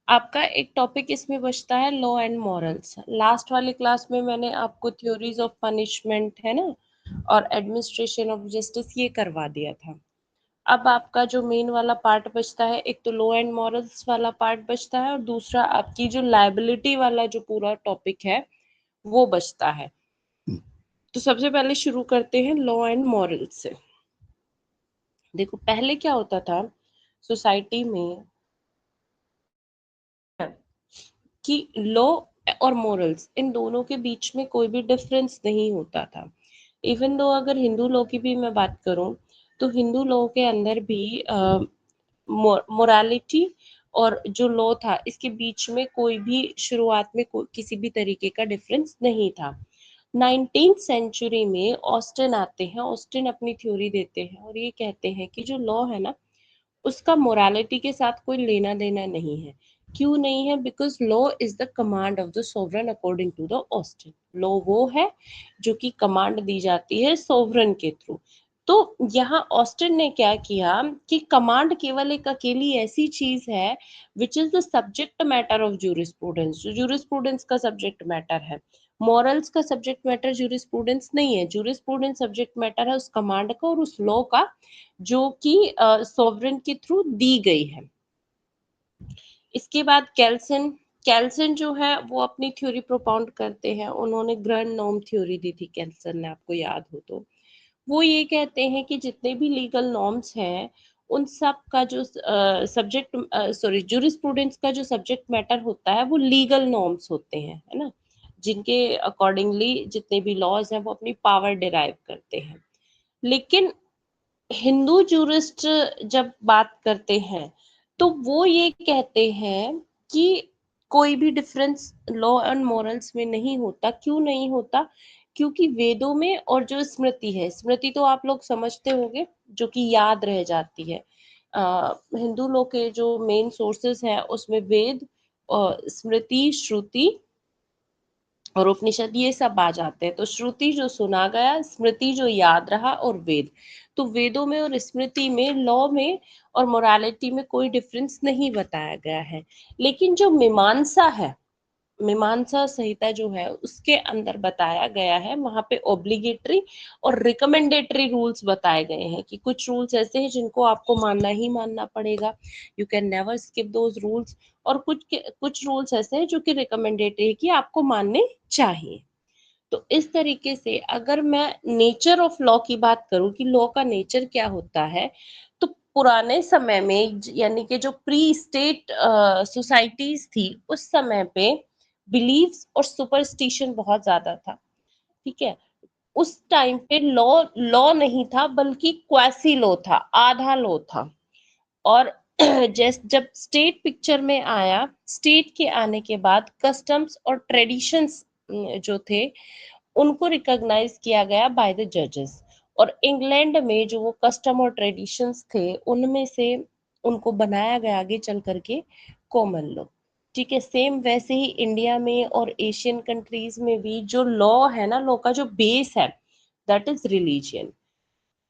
आपका एक टॉपिक इसमें बचता है लॉ एंड मॉरल्स। लास्ट वाली क्लास में मैंने आपको थ्योरीज ऑफ पनिशमेंट है ना और एडमिनिस्ट्रेशन ऑफ जस्टिस ये करवा दिया था। अब आपका जो मेन वाला पार्ट बचता है, एक तो लॉ एंड मॉरल्स वाला पार्ट बचता है और दूसरा आपकी जो लायबिलिटी वाला जो पूरा टॉपिक है वो बचता है। तो सबसे पहले शुरू करते हैं लॉ एंड मॉरल्स से। देखो पहले क्या होता था सोसाइटी में कि लॉ और मोरल्स इन दोनों के बीच में कोई भी डिफरेंस नहीं होता था। इवन दो अगर हिंदू लॉ की भी मैं बात करूं तो हिंदू लॉ के अंदर भी मोरालिटी और जो लॉ था इसके बीच में कोई भी शुरुआत में किसी भी तरीके का डिफरेंस नहीं था। 19th सेंचुरी में ऑस्टिन आते हैं, ऑस्टिन अपनी थ्योरी देते हैं और ये कहते हैं कि जो लॉ है ना उसका मोरालिटी के साथ कोई लेना देना नहीं है। क्यों नहीं है? Because law is the command of the sovereign according to the Austin. Law वो है जो कि कमांड दी जाती है सोवरन के थ्रू। तो यहाँ ऑस्टिन ने क्या किया कि कमांड केवल एक अकेली ऐसी चीज है which is the subject matter of jurisprudence. जो जूरिस्प्रूडेंस का सब्जेक्ट मैटर है, मॉरल्स का सब्जेक्ट मैटर जूरिस्प्रूडेंस नहीं है। जूरिस्प्रूडेंस सब्जेक्ट मैटर है उस कमांड का और उस लॉ का जो कि सोवरेन के थ्रू दी गई है। इसके बाद कैल्सन, कैल्सन जो है वो अपनी थ्योरी प्रोपाउंड करते हैं। उन्होंने ग्रैंड नॉर्म थ्योरी दी थी कैल्सन ने, आपको याद हो तो। वो ये कहते हैं कि जितने भी लीगल नॉर्म्स हैं उन सब का जो सब्जेक्ट सॉरी जूरिस्प्रूडेंस का जो सब्जेक्ट मैटर होता है वो लीगल नॉर्म्स होते हैं, है ना, जिनके अकॉर्डिंगली जितने भी लॉज हैं वो अपनी पावर डिराइव करते हैं। लेकिन हिंदू जूरिस्ट जब बात करते हैं तो वो ये कहते हैं कि कोई भी डिफरेंस लॉ एंड मॉरल्स में नहीं होता। क्यों नहीं होता? क्योंकि वेदों में और जो स्मृति है, स्मृति तो आप लोग समझते होंगे जो कि याद रह जाती है। हिंदू लोग के जो मेन सोर्सेस हैं उसमें वेद और स्मृति, श्रुति और उपनिषद ये सब आ जाते हैं। तो श्रुति जो सुना गया, स्मृति जो याद रहा और वेद। तो वेदों में और स्मृति में लॉ में और मोरालिटी में कोई डिफरेंस नहीं बताया गया है। लेकिन जो मीमांसा है, मीमांसा संहिता जो है उसके अंदर बताया गया है, वहां पे ऑब्लिगेटरी और रिकमेंडेटरी रूल्स बताए गए हैं कि कुछ रूल्स ऐसे हैं जिनको आपको मानना ही मानना पड़ेगा, you can never skip those rules. और कुछ रूल्स ऐसे हैं जो कि रिकमेंडेटरी है कि आपको मानने चाहिए। तो इस तरीके से अगर मैं नेचर ऑफ लॉ की बात करूं कि लॉ का नेचर क्या होता है, तो पुराने समय में यानी कि जो प्री स्टेट सोसाइटीज थी उस समय पे बिलीव्स और सुपरस्टिशन बहुत ज्यादा था। ठीक है, उस टाइम पे लॉ लॉ नहीं था बल्कि क्वासी लॉ था, आधा लॉ था। और जब स्टेट पिक्चर में आया, स्टेट के आने के बाद कस्टम्स और ट्रेडिशंस जो थे उनको रिकॉग्नाइज किया गया बाय द जजेस। और इंग्लैंड में जो वो कस्टम और ट्रेडिशंस थे उनमें से उनको बनाया गया आगे चल करके कॉमन लॉ। ठीक है, सेम वैसे ही इंडिया में और एशियन कंट्रीज में भी जो लॉ है ना, लॉ का जो बेस है that is religion.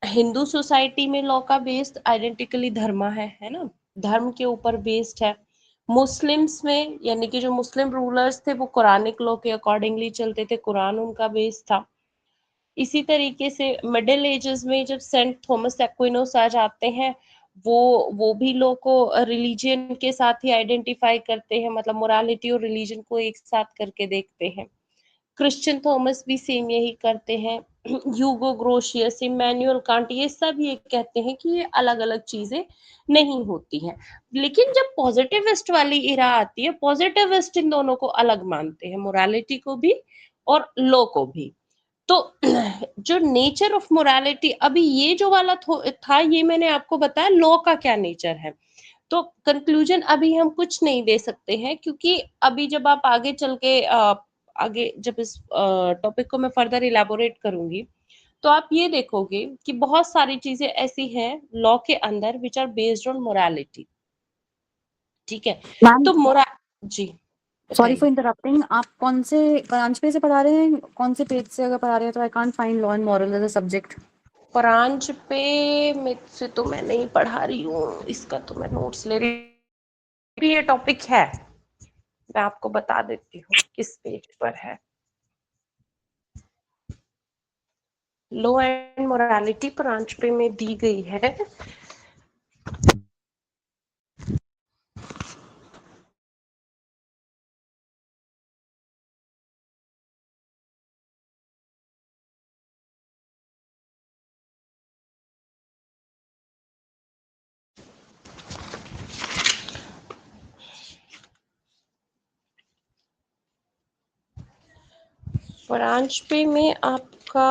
Hindu society में लॉ का बेस आइडेंटिकली धर्म है ना, धर्म के ऊपर बेस्ड है। मुस्लिम्स में यानी कि जो मुस्लिम रूलर्स थे वो कुरानिक लॉ के अकॉर्डिंगली चलते थे, कुरान उनका बेस था। इसी तरीके से मिडिल एजेस में जब सेंट थॉमस एक्विनोस आ जाते हैं, वो भी लॉ को रिलीजन के साथ ही आइडेंटिफाई करते हैं, मतलब मोरालिटी और रिलीजन को एक साथ करके देखते हैं। क्रिश्चियन थॉमस भी सेम यही करते हैं। ह्यूगो ग्रोशियस, इमैनुअल कांट, ये सब ये कहते हैं कि ये अलग अलग चीजें नहीं होती हैं। लेकिन जब पॉजिटिविस्ट वाली इरा आती है, पॉजिटिविस्ट इन दोनों को अलग मानते हैं, मोरालिटी को भी और लॉ को भी। तो जो नेचर ऑफ मोरालिटी, अभी ये जो वाला था ये मैंने आपको बताया लॉ का क्या नेचर है। तो कंक्लूजन अभी हम कुछ नहीं दे सकते हैं क्योंकि अभी जब आप आगे चल के आगे जब इस टॉपिक को मैं फर्दर इलेबोरेट करूंगी तो आप ये देखोगे कि बहुत सारी चीजें ऐसी हैं लॉ के अंदर which are based on morality. ठीक है, मैम तो मोरा जी सॉरी बताइए। फॉर इंटरप्टिंग, आप कौन से ब्रांच पे से पढ़ा रहे हैं, कौन से पेज से अगर पढ़ा रहे हैं? तो I can't find law and moral as a subject. Branch पे मुझसे तो मैं नहीं पढ़ा रही हूँ, इसका तो मैं नोट्स ले रही हूँ, ये टॉपिक है। मैं आपको बता देती हूँ किस पेज पर है। लॉ एंड मोरालिटी ब्रांच पे में दी गई है। ब्रांच पे में आपका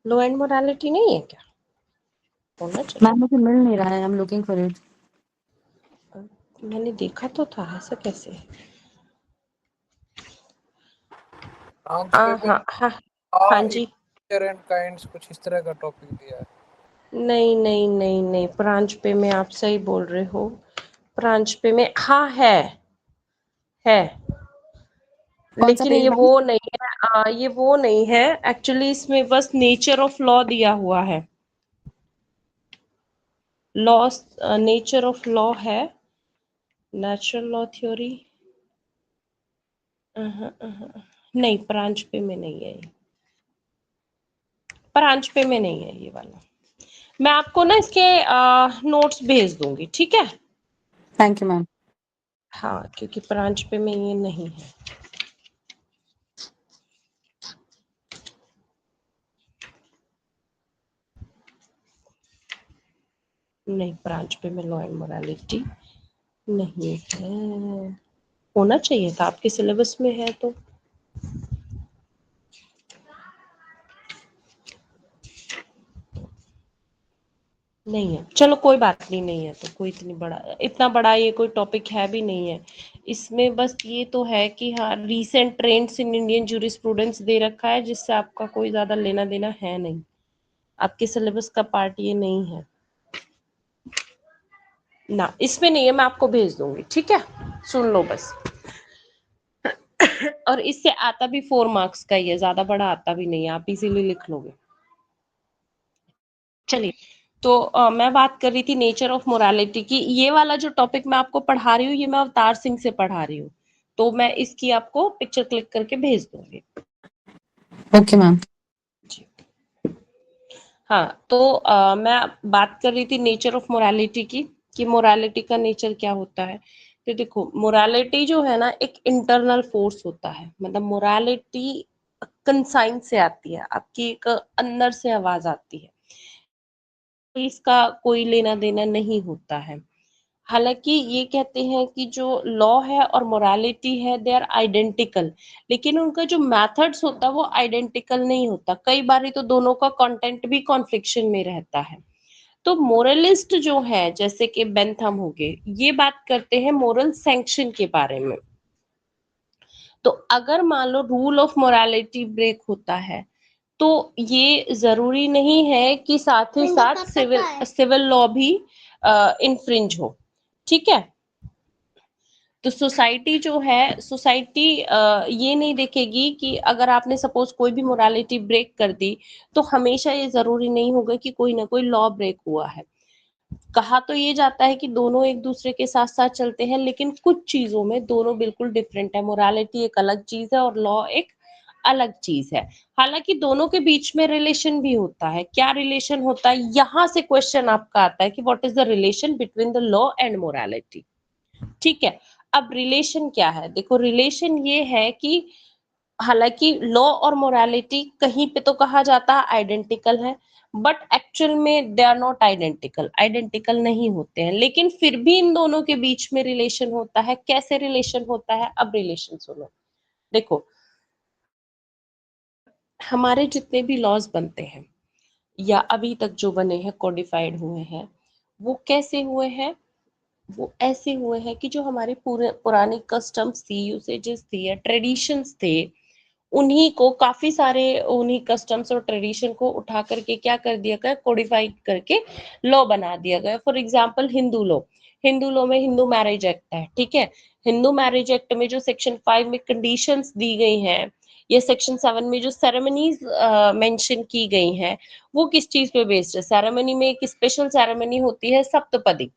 लॉ एंड मोरालिटी नहीं है क्या? होना चाहिए। मैम मुझे मिल नहीं रहा है, I am looking for it. मैंने देखा तो था, ऐसा कैसे? ब्रांच पे में हाँ हाँ हाँ जी। एंड काइंड्स कुछ इस तरह का टॉपिक दिया है। नहीं नहीं नहीं नहीं, ब्रांच पे में आप सही बोल रहे हो। ब्रांच पे में हाँ है, कौन सा लेकिन पेज ये मैम? वो नहीं है। ये वो नहीं है एक्चुअली, इसमें बस नेचर ऑफ लॉ दिया हुआ है। लॉ, नेचर ऑफ लॉ है, नेचुरल लॉ थ्योरी। नहीं, ब्रांच पे में नहीं है ये, ब्रांच पे में नहीं है ये वाला। मैं आपको ना इसके नोट्स भेज दूंगी, ठीक है? Thank you ma'am. हाँ, क्योंकि ब्रांच पे में ये नहीं है। नहीं, ब्रांच पे में लॉ एंड मोरालिटी नहीं है। होना चाहिए था, आपके सिलेबस में है तो। नहीं है, चलो कोई बात नहीं, नहीं है तो कोई इतना बड़ा ये कोई टॉपिक है भी नहीं है। इसमें बस ये तो है कि हाँ, recent trends in Indian jurisprudence दे रखा है, जिससे आपका कोई ज्यादा लेना देना है नहीं, आपके सिलेबस का पार्ट ये नहीं है ना, इसमें नहीं है। मैं आपको भेज दूंगी, ठीक है? सुन लो बस। और इससे आता भी 4 मार्क्स का ही है, ज्यादा बड़ा आता भी नहीं है, आप इजीली लिख लोगे। चलिए, तो मैं बात कर रही थी नेचर ऑफ मोरालिटी की। ये वाला जो टॉपिक मैं आपको पढ़ा रही हूँ, ये मैं अवतार सिंह से पढ़ा रही हूँ, तो मैं इसकी आपको पिक्चर क्लिक करके भेज दूंगी। Okay ma'am. जी हाँ, तो मैं बात कर रही थी नेचर ऑफ मोरालिटी की, कि मोरालिटी का नेचर क्या होता है। तो देखो, मोरालिटी जो है ना, एक इंटरनल फोर्स होता है। मतलब मोरालिटी कंसाइन से आती है, आपकी एक अंदर से आवाज आती है, इसका कोई लेना देना नहीं होता है। हालांकि ये कहते हैं कि जो लॉ है और मोरालिटी है, दे आर आइडेंटिकल, लेकिन उनका जो मेथड्स होता है वो आइडेंटिकल नहीं होता। कई बार तो दोनों का कंटेंट भी कॉन्फ्लिक्शन में रहता है। तो मोरलिस्ट जो है, जैसे कि बेंथम हो गए, ये बात करते हैं मोरल सैंक्शन के बारे में। तो अगर मान लो रूल ऑफ मोरालिटी ब्रेक होता है, तो ये जरूरी नहीं है कि साथ ही साथ सिविल लॉ भी इन्फ्रिंज हो, ठीक है? तो सोसाइटी जो है, सोसाइटी ये नहीं देखेगी कि अगर आपने सपोज कोई भी मोरालिटी ब्रेक कर दी, तो हमेशा ये जरूरी नहीं होगा कि कोई ना कोई लॉ ब्रेक हुआ है। कहा तो ये जाता है कि दोनों एक दूसरे के साथ साथ चलते हैं, लेकिन कुछ चीजों में दोनों बिल्कुल डिफरेंट है। मोरालिटी एक अलग चीज है और लॉ एक अलग चीज है। हालांकि दोनों के बीच में रिलेशन भी होता है। क्या रिलेशन होता है, यहां से क्वेश्चन आपका आता है कि what is the relation between the law and morality, ठीक है? अब रिलेशन क्या है, देखो रिलेशन ये है कि हालांकि लॉ और मोरालिटी कहीं पे तो कहा जाता है आइडेंटिकल है, बट एक्चुअल में they are not identical, identical नहीं होते हैं, लेकिन फिर भी इन दोनों के बीच में रिलेशन होता है। कैसे रिलेशन होता है, अब रिलेशन सुनो। देखो, हमारे जितने भी लॉज बनते हैं या अभी तक जो बने हैं, कोडिफाइड हुए हैं, वो कैसे हुए हैं? वो ऐसे हुए हैं कि जो हमारे पूरे पुरानी कस्टम्स थी, यूसेजेस थी या ट्रेडिशंस थे, उन्हीं को काफी सारे उन्हीं कस्टम्स और ट्रेडिशन को उठा करके क्या कर दिया गया, कोडिफाइड करके लॉ बना दिया गया। For example Hindu law, Hindu law में हिंदू मैरिज एक्ट है, ठीक है? हिंदू मैरिज एक्ट में जो सेक्शन 5 में कंडीशंस दी गई हैं, या सेक्शन 7 में जो सेरेमनीज मेंशन की गई हैं, वो किस चीज पे बेस्ड है? सेरेमनी में एक स्पेशल सेरेमनी होती है सप्तपदी,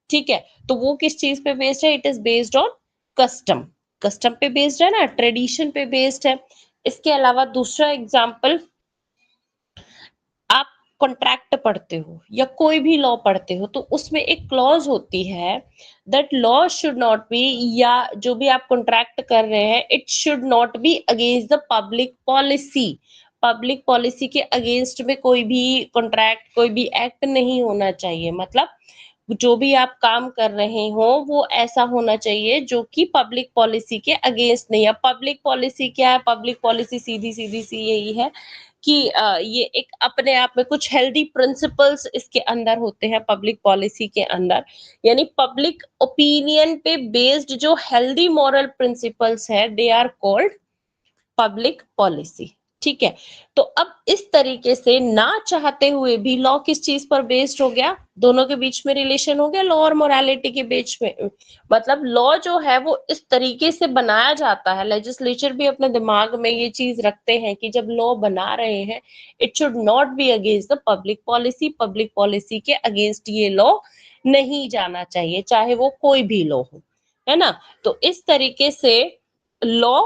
ठीक है? तो वो किस चीज पे बेस्ड है? It is based on custom, custom पे बेस्ड है ना, ट्रेडिशन पे बेस्ड है। इसके अलावा दूसरा एग्जाम्पल, आप कॉन्ट्रैक्ट पढ़ते हो या कोई भी लॉ पढ़ते हो तो उसमें एक क्लॉज होती है that law should not be, या जो भी आप कॉन्ट्रैक्ट कर रहे हैं it should not be against the public policy. Public policy के अगेंस्ट में कोई भी कॉन्ट्रैक्ट, कोई भी एक्ट नहीं होना चाहिए। मतलब जो भी आप काम कर रहे हो वो ऐसा होना चाहिए जो कि पब्लिक पॉलिसी के अगेंस्ट नहीं है। पब्लिक पॉलिसी क्या है? पब्लिक पॉलिसी सीधी सीधी सी यही है कि ये एक अपने आप में कुछ हेल्दी प्रिंसिपल्स इसके अंदर होते हैं पब्लिक पॉलिसी के अंदर, यानी पब्लिक ओपिनियन पे बेस्ड जो हेल्दी मॉरल प्रिंसिपल्स है they are called public policy. ठीक है, तो अब इस तरीके से ना चाहते हुए भी लॉ किस चीज पर बेस्ड हो गया? दोनों के बीच में रिलेशन हो गया लॉ और मोरालिटी के बीच में। मतलब लॉ जो है वो इस तरीके से बनाया जाता है, लेजिस्लेचर भी अपने दिमाग में ये चीज रखते हैं कि जब लॉ बना रहे हैं it should not be against the public policy, public policy के अगेंस्ट ये लॉ नहीं जाना चाहिए, चाहे वो कोई भी लॉ हो, है ना। तो इस तरीके से लॉ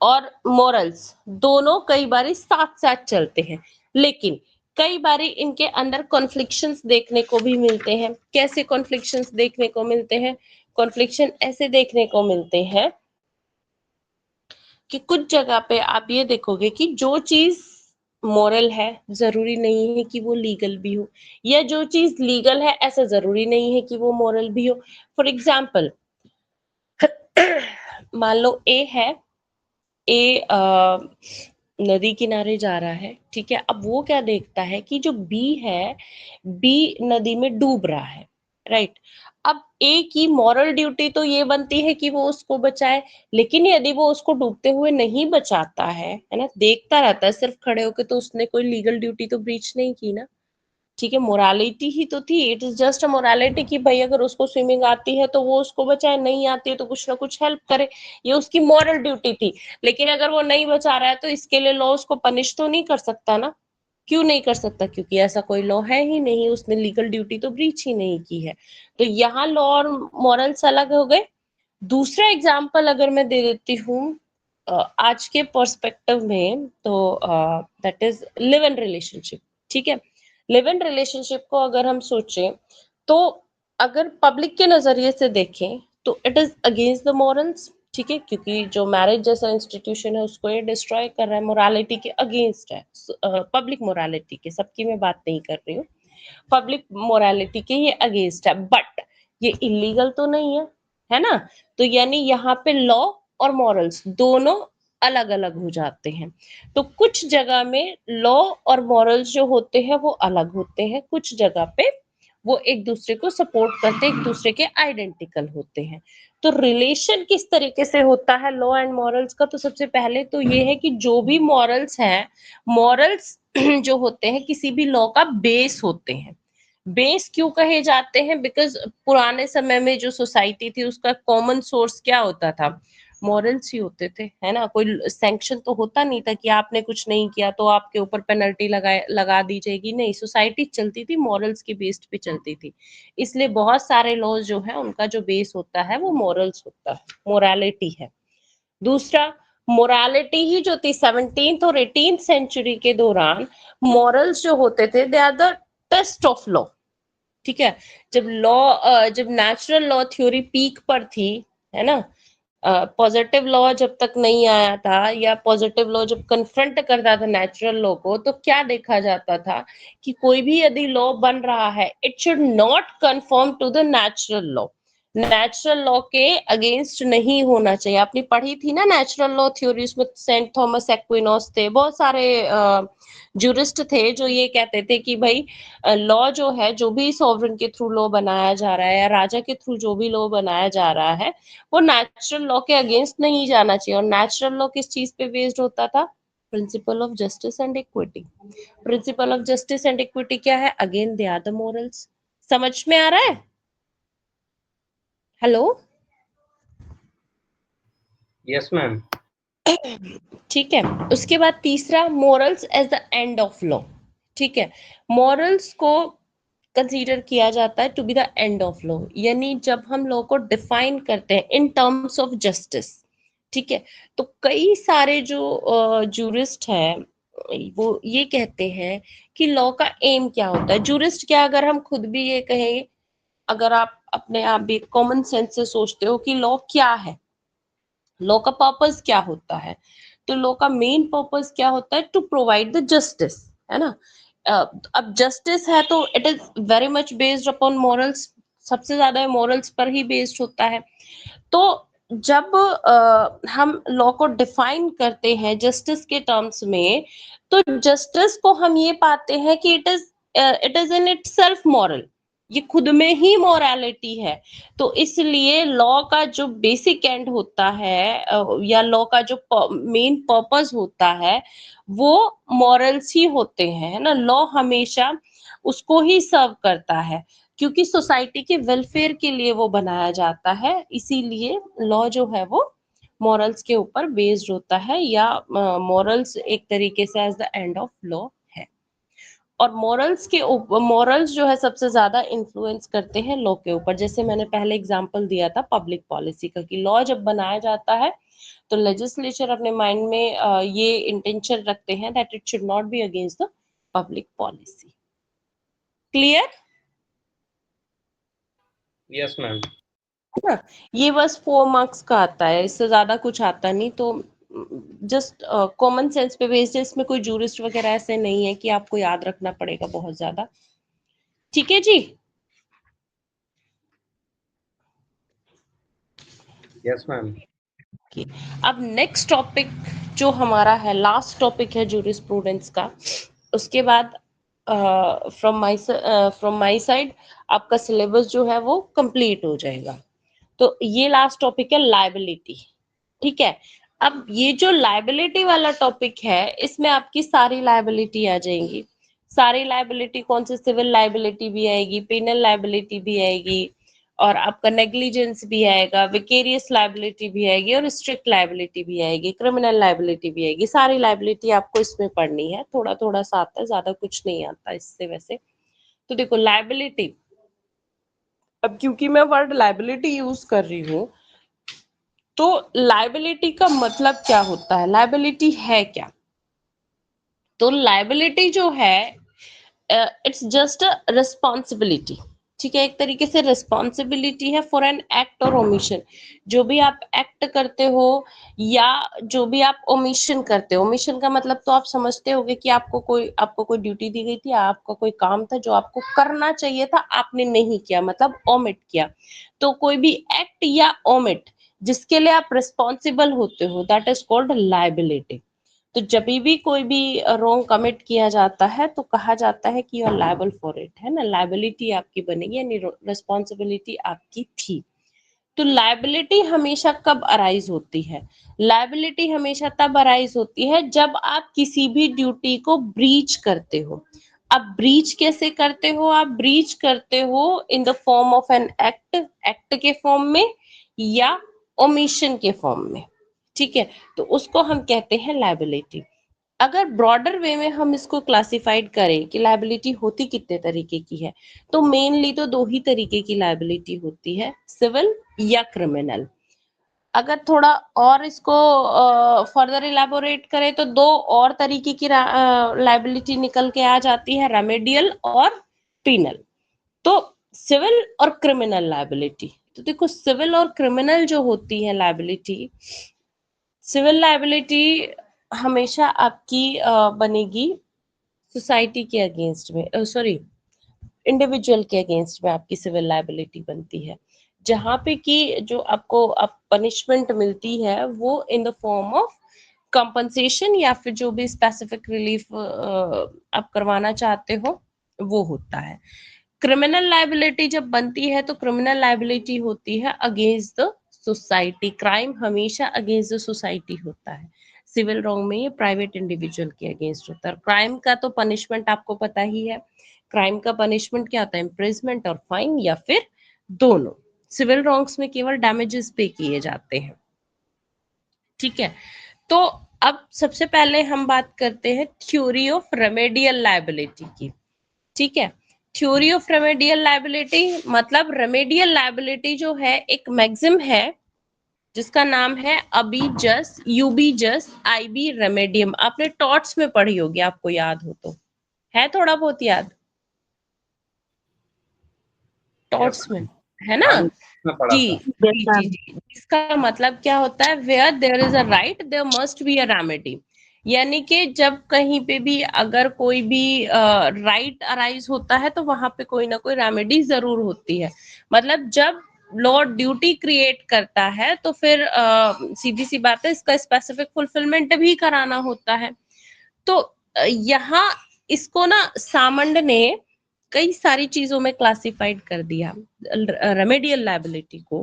और मॉरल्स दोनों कई बारी साथ साथ चलते हैं, लेकिन कई बारी इनके अंदर कॉन्फ्लिक्शंस देखने को भी मिलते हैं। कैसे कॉन्फ्लिक्शंस देखने को मिलते हैं? कॉन्फ्लिक्शन ऐसे देखने को मिलते हैं कि कुछ जगह पे आप ये देखोगे कि जो चीज मॉरल है जरूरी नहीं है कि वो लीगल भी हो, या जो चीज लीगल है ऐसा जरूरी नहीं है कि वो मॉरल भी हो। फॉर एग्जाम्पल, मान लो ए है, ए नदी किनारे जा रहा है, ठीक है। अब वो क्या देखता है कि जो बी है, बी नदी में डूब रहा है, राइट। अब ए की मॉरल ड्यूटी तो ये बनती है कि वो उसको बचाए, लेकिन यदि वो उसको डूबते हुए नहीं बचाता है ना, देखता रहता है सिर्फ खड़े होकर, तो उसने कोई लीगल ड्यूटी तो ब्रीच नहीं की ना। ठीक है, मोरालिटी ही तो थी, it is just a morality कि भाई अगर उसको स्विमिंग आती है तो वो उसको बचाए, नहीं आती है तो कुछ ना कुछ हेल्प करे, ये उसकी मॉरल ड्यूटी थी। लेकिन अगर वो नहीं बचा रहा है तो इसके लिए लॉ उसको पनिश तो नहीं कर सकता ना। क्यों नहीं कर सकता? क्योंकि ऐसा कोई लॉ है ही नहीं, उसने लीगल ड्यूटी तो ब्रीच ही नहीं की है। तो यहाँ लॉ और मॉरल्स अलग हो गए। दूसरा एग्जाम्पल अगर मैं दे देती हूँ आज के पर्सपेक्टिव में, तो that is live in relationship. ठीक है, लिव इन रिलेशनशिप को अगर हम सोचें तो अगर पब्लिक के नजरिए से देखें तो it is against the morals. ठीक है, क्योंकि जो मैरिज जैसा इंस्टीट्यूशन है उसको ये डिस्ट्रॉय कर रहा है, मोरालिटी के अगेंस्ट है, पब्लिक मोरालिटी के, सबकी मैं बात नहीं कर रही हूँ, पब्लिक मोरालिटी के ये अगेंस्ट है, बट ये इलीगल तो नहीं है ना। तो यानी यहाँ पे लॉ और मॉरल्स दोनों अलग अलग हो जाते हैं। तो कुछ जगह में लॉ और मॉरल्स जो होते हैं वो अलग होते हैं, कुछ जगह पे वो एक दूसरे को सपोर्ट करते, एक दूसरे के आइडेंटिकल होते हैं। तो रिलेशन किस तरीके से होता है लॉ एंड मॉरल्स का? तो सबसे पहले तो ये है कि जो भी मॉरल्स हैं, मॉरल्स जो होते हैं किसी भी लॉ का बेस होते हैं। बेस क्यों कहे जाते हैं? बिकॉज पुराने समय में जो सोसाइटी थी उसका कॉमन सोर्स क्या होता था? मॉरल्स ही होते थे, है ना। कोई सैंक्शन तो होता नहीं था कि आपने कुछ नहीं किया तो आपके ऊपर पेनल्टी लगा दी जाएगी, नहीं, सोसाइटी चलती थी मॉरल्स के बेस्ड पे चलती थी। इसलिए बहुत सारे लॉज जो है उनका जो बेस होता है वो मॉरल्स होता है, मोरालिटी है। दूसरा, मोरालिटी ही जो थी 17th और 18th सेंचुरी के दौरान, मॉरल्स जो होते थे they are the test of law. ठीक है, जब लॉ, जब नेचुरल लॉ थ्योरी पीक पर थी, है ना, पॉजिटिव लॉ जब तक नहीं आया था, या पॉजिटिव लॉ जब कन्फ्रंट करता था नेचुरल लॉ को, तो क्या देखा जाता था कि कोई भी यदि लॉ बन रहा है it should not confirm to the natural law, natural law के अगेंस्ट नहीं होना चाहिए। आपने पढ़ी थी ना नेचुरल लॉ थ्योरी, उसमें सेंट थॉमस एक्विनोस थे, बहुत सारे जूरिस्ट थे जो ये कहते थे कि भाई लॉ जो है, जो भी सॉवरेन के थ्रू लॉ बनाया जा रहा है या राजा के थ्रू जो भी लॉ बनाया जा रहा है वो नेचुरल लॉ के अगेंस्ट नहीं जाना चाहिए। और नेचुरल लॉ किस चीज पे बेस्ड होता था? Principle of justice and equity. Principle of justice and equity क्या है? Again they are the morals. समझ में आ रहा है? हेलो? Yes ma'am. ठीक है, उसके बाद तीसरा, morals as the end of law. ठीक है, मॉरल्स को कंसीडर किया जाता है to be the end of law, यानी जब हम लॉ को डिफाइन करते हैं इन टर्म्स ऑफ जस्टिस, ठीक है, तो कई सारे जो जूरिस्ट हैं वो ये कहते हैं कि लॉ का एम क्या होता है। जूरिस्ट क्या, अगर हम खुद भी ये कहें, अगर आप अपने आप भी कॉमन सेंस से सोचते हो कि लॉ क्या है, लॉ का पर्पस क्या होता है, तो लॉ का मेन पर्पस क्या होता है, टू प्रोवाइड द जस्टिस, है ना। अब जस्टिस है तो it is very much based upon morals, सबसे ज्यादा मॉरल्स पर ही बेस्ड होता है। तो जब हम लॉ को डिफाइन करते हैं जस्टिस के टर्म्स में, तो जस्टिस को हम ये पाते हैं कि it is in itself moral, ये खुद में ही मॉरलिटी है। तो इसलिए लॉ का जो बेसिक एंड होता है या लॉ का जो मेन पर्पस होता है वो मॉरल्स ही होते हैं, है ना। लॉ हमेशा उसको ही सर्व करता है, क्योंकि सोसाइटी के वेलफेयर के लिए वो बनाया जाता है, इसीलिए लॉ जो है वो मॉरल्स के ऊपर बेस्ड होता है, या मॉरल्स एक तरीके से as the end of law है। और मॉरल्स जो है सबसे ज्यादा इन्फ्लुएंस करते हैं लॉ के ऊपर। जैसे मैंने पहले एग्जांपल दिया था पब्लिक पॉलिसी का, कि लॉ जब बनाया जाता है तो लेजिस्लेचर अपने माइंड में ये इंटेंशन रखते हैं that it should not be against the public policy. Clear? Yes ma'am. ना, ये बस 4 मार्क्स का आता है, इससे ज्यादा कुछ आता नहीं। तो जस्ट कॉमन सेंस पे बेस्ड है, इसमें कोई जूरिस्ट वगैरह ऐसे नहीं है कि आपको याद रखना पड़ेगा बहुत ज्यादा। ठीक है जी। Yes ma'am. अब नेक्स्ट टॉपिक जो हमारा है, लास्ट टॉपिक है जूरिस्प्रूडेंस का। उसके बाद फ्रॉम माय साइड आपका सिलेबस जो है वो कंप्लीट हो जाएगा। तो ये लास्ट टॉपिक है लायबिलिटी, ठीक है। अब ये जो लायबिलिटी वाला टॉपिक है, इसमें आपकी सारी लायबिलिटी आ जाएंगी। सारी लायबिलिटी कौन सी, सिविल लायबिलिटी भी आएगी, पेनल लायबिलिटी भी आएगी, और आपका नेग्लिजेंस भी आएगा, विकेरियस लायबिलिटी भी आएगी, और स्ट्रिक्ट लायबिलिटी भी आएगी, क्रिमिनल लायबिलिटी भी आएगी। सारी लायबिलिटी आपको इसमें पढ़नी है, थोड़ा थोड़ा सा आता है, ज्यादा कुछ नहीं आता इससे वैसे। तो देखो लायबिलिटी, अब क्योंकि मैं वर्ड लायबिलिटी यूज कर रही हूँ, तो लायबिलिटी का मतलब क्या होता है, लायबिलिटी है क्या। तो लायबिलिटी जो है इट्स जस्ट अ रिस्पॉन्सिबिलिटी, ठीक है, एक तरीके से रिस्पॉन्सिबिलिटी है फॉर एन एक्ट और ओमिशन। जो भी आप एक्ट करते हो या जो भी आप ओमिशन करते हो, ओमिशन का मतलब तो आप समझते होगे कि आपको कोई ड्यूटी दी गई थी, आपका कोई काम था जो आपको करना चाहिए था, आपने नहीं किया, मतलब ओमिट किया। तो कोई भी एक्ट या ओमिट जिसके लिए आप रिस्पॉन्सिबल होते हो, दैट इज कॉल्ड लायबिलिटी। तो जब भी कोई भी रॉन्ग कमिट किया जाता है तो कहा जाता है कि you are liable for it, है ना, लायबिलिटी आपकी बनेगी, यानी रिस्पॉन्सिबिलिटी आपकी थी। तो लायबिलिटी हमेशा कब अराइज होती है, लायबिलिटी हमेशा तब अराइज होती है जब आप किसी भी ड्यूटी को ब्रीच करते हो। अब ब्रीच कैसे करते हो, आप ब्रीच करते हो in the form of an act, act के फॉर्म में या ओमिशन के फॉर्म में, ठीक है। तो उसको हम कहते हैं लायबिलिटी। अगर ब्रॉडर वे में हम इसको क्लासिफाइड करें कि लायबिलिटी होती कितने तरीके की है, तो मेनली तो 2 ही तरीके की लायबिलिटी होती है, सिविल या क्रिमिनल। अगर थोड़ा और इसको फर्दर इलेबोरेट करें तो 2 और तरीके की लायबिलिटी निकल के आ जाती है, रेमेडियल और पीनल। तो सिविल और क्रिमिनल लायबिलिटी, तो देखो सिविल और क्रिमिनल जो होती है लायबिलिटी, सिविल लायबिलिटी हमेशा आपकी बनेगी सोसाइटी के अगेंस्ट में, सॉरी इंडिविजुअल के अगेंस्ट में आपकी सिविल लायबिलिटी बनती है, जहां पे कि जो आपको पनिशमेंट मिलती है वो in the form of compensation या फिर जो भी स्पेसिफिक रिलीफ आप करवाना चाहते हो वो होता है। क्रिमिनल लायबिलिटी जब बनती है तो क्रिमिनल लायबिलिटी होती है अगेंस्ट द सोसाइटी, क्राइम हमेशा अगेंस्ट द सोसाइटी होता है। सिविल रॉन्ग में ये प्राइवेट इंडिविजुअल के अगेंस्ट होता है। क्राइम का तो पनिशमेंट आपको पता ही है, क्राइम का पनिशमेंट क्या होता है, इम्प्रिजमेंट और फाइन, या फिर दोनों। सिविल रॉन्ग्स में केवल डैमेजेस पे किए जाते हैं, ठीक है। तो अब सबसे पहले हम बात करते हैं थ्योरी ऑफ रेमेडियल लायबिलिटी की, ठीक है। थ्योरी ऑफ रेमेडियल लायबिलिटी मतलब रेमेडियल लायबिलिटी जो है एक मैक्सिम है जिसका नाम है अबी जस यूबी जस आईबी रेमेडियम। आपने टॉट्स में पढ़ी होगी, आपको याद हो तो, है थोड़ा बहुत याद Yes, टॉट्स में, ma'am. है ना? आज मैं पढ़ा जी था. जी जी जी। इसका मतलब क्या होता है, where there is a right there must be a remedy. यानी कि जब कहीं पे भी अगर कोई भी राइट अराइज होता है तो वहां पे कोई ना कोई रेमेडी जरूर होती है। मतलब जब लॉ ड्यूटी क्रिएट करता है तो फिर सीधी सी बात है इसका स्पेसिफिक फुलफिलमेंट भी कराना होता है। तो यहाँ इसको ना सामंड ने कई सारी चीजों में क्लासिफाइड कर दिया। रेमेडियल लायबिलिटी को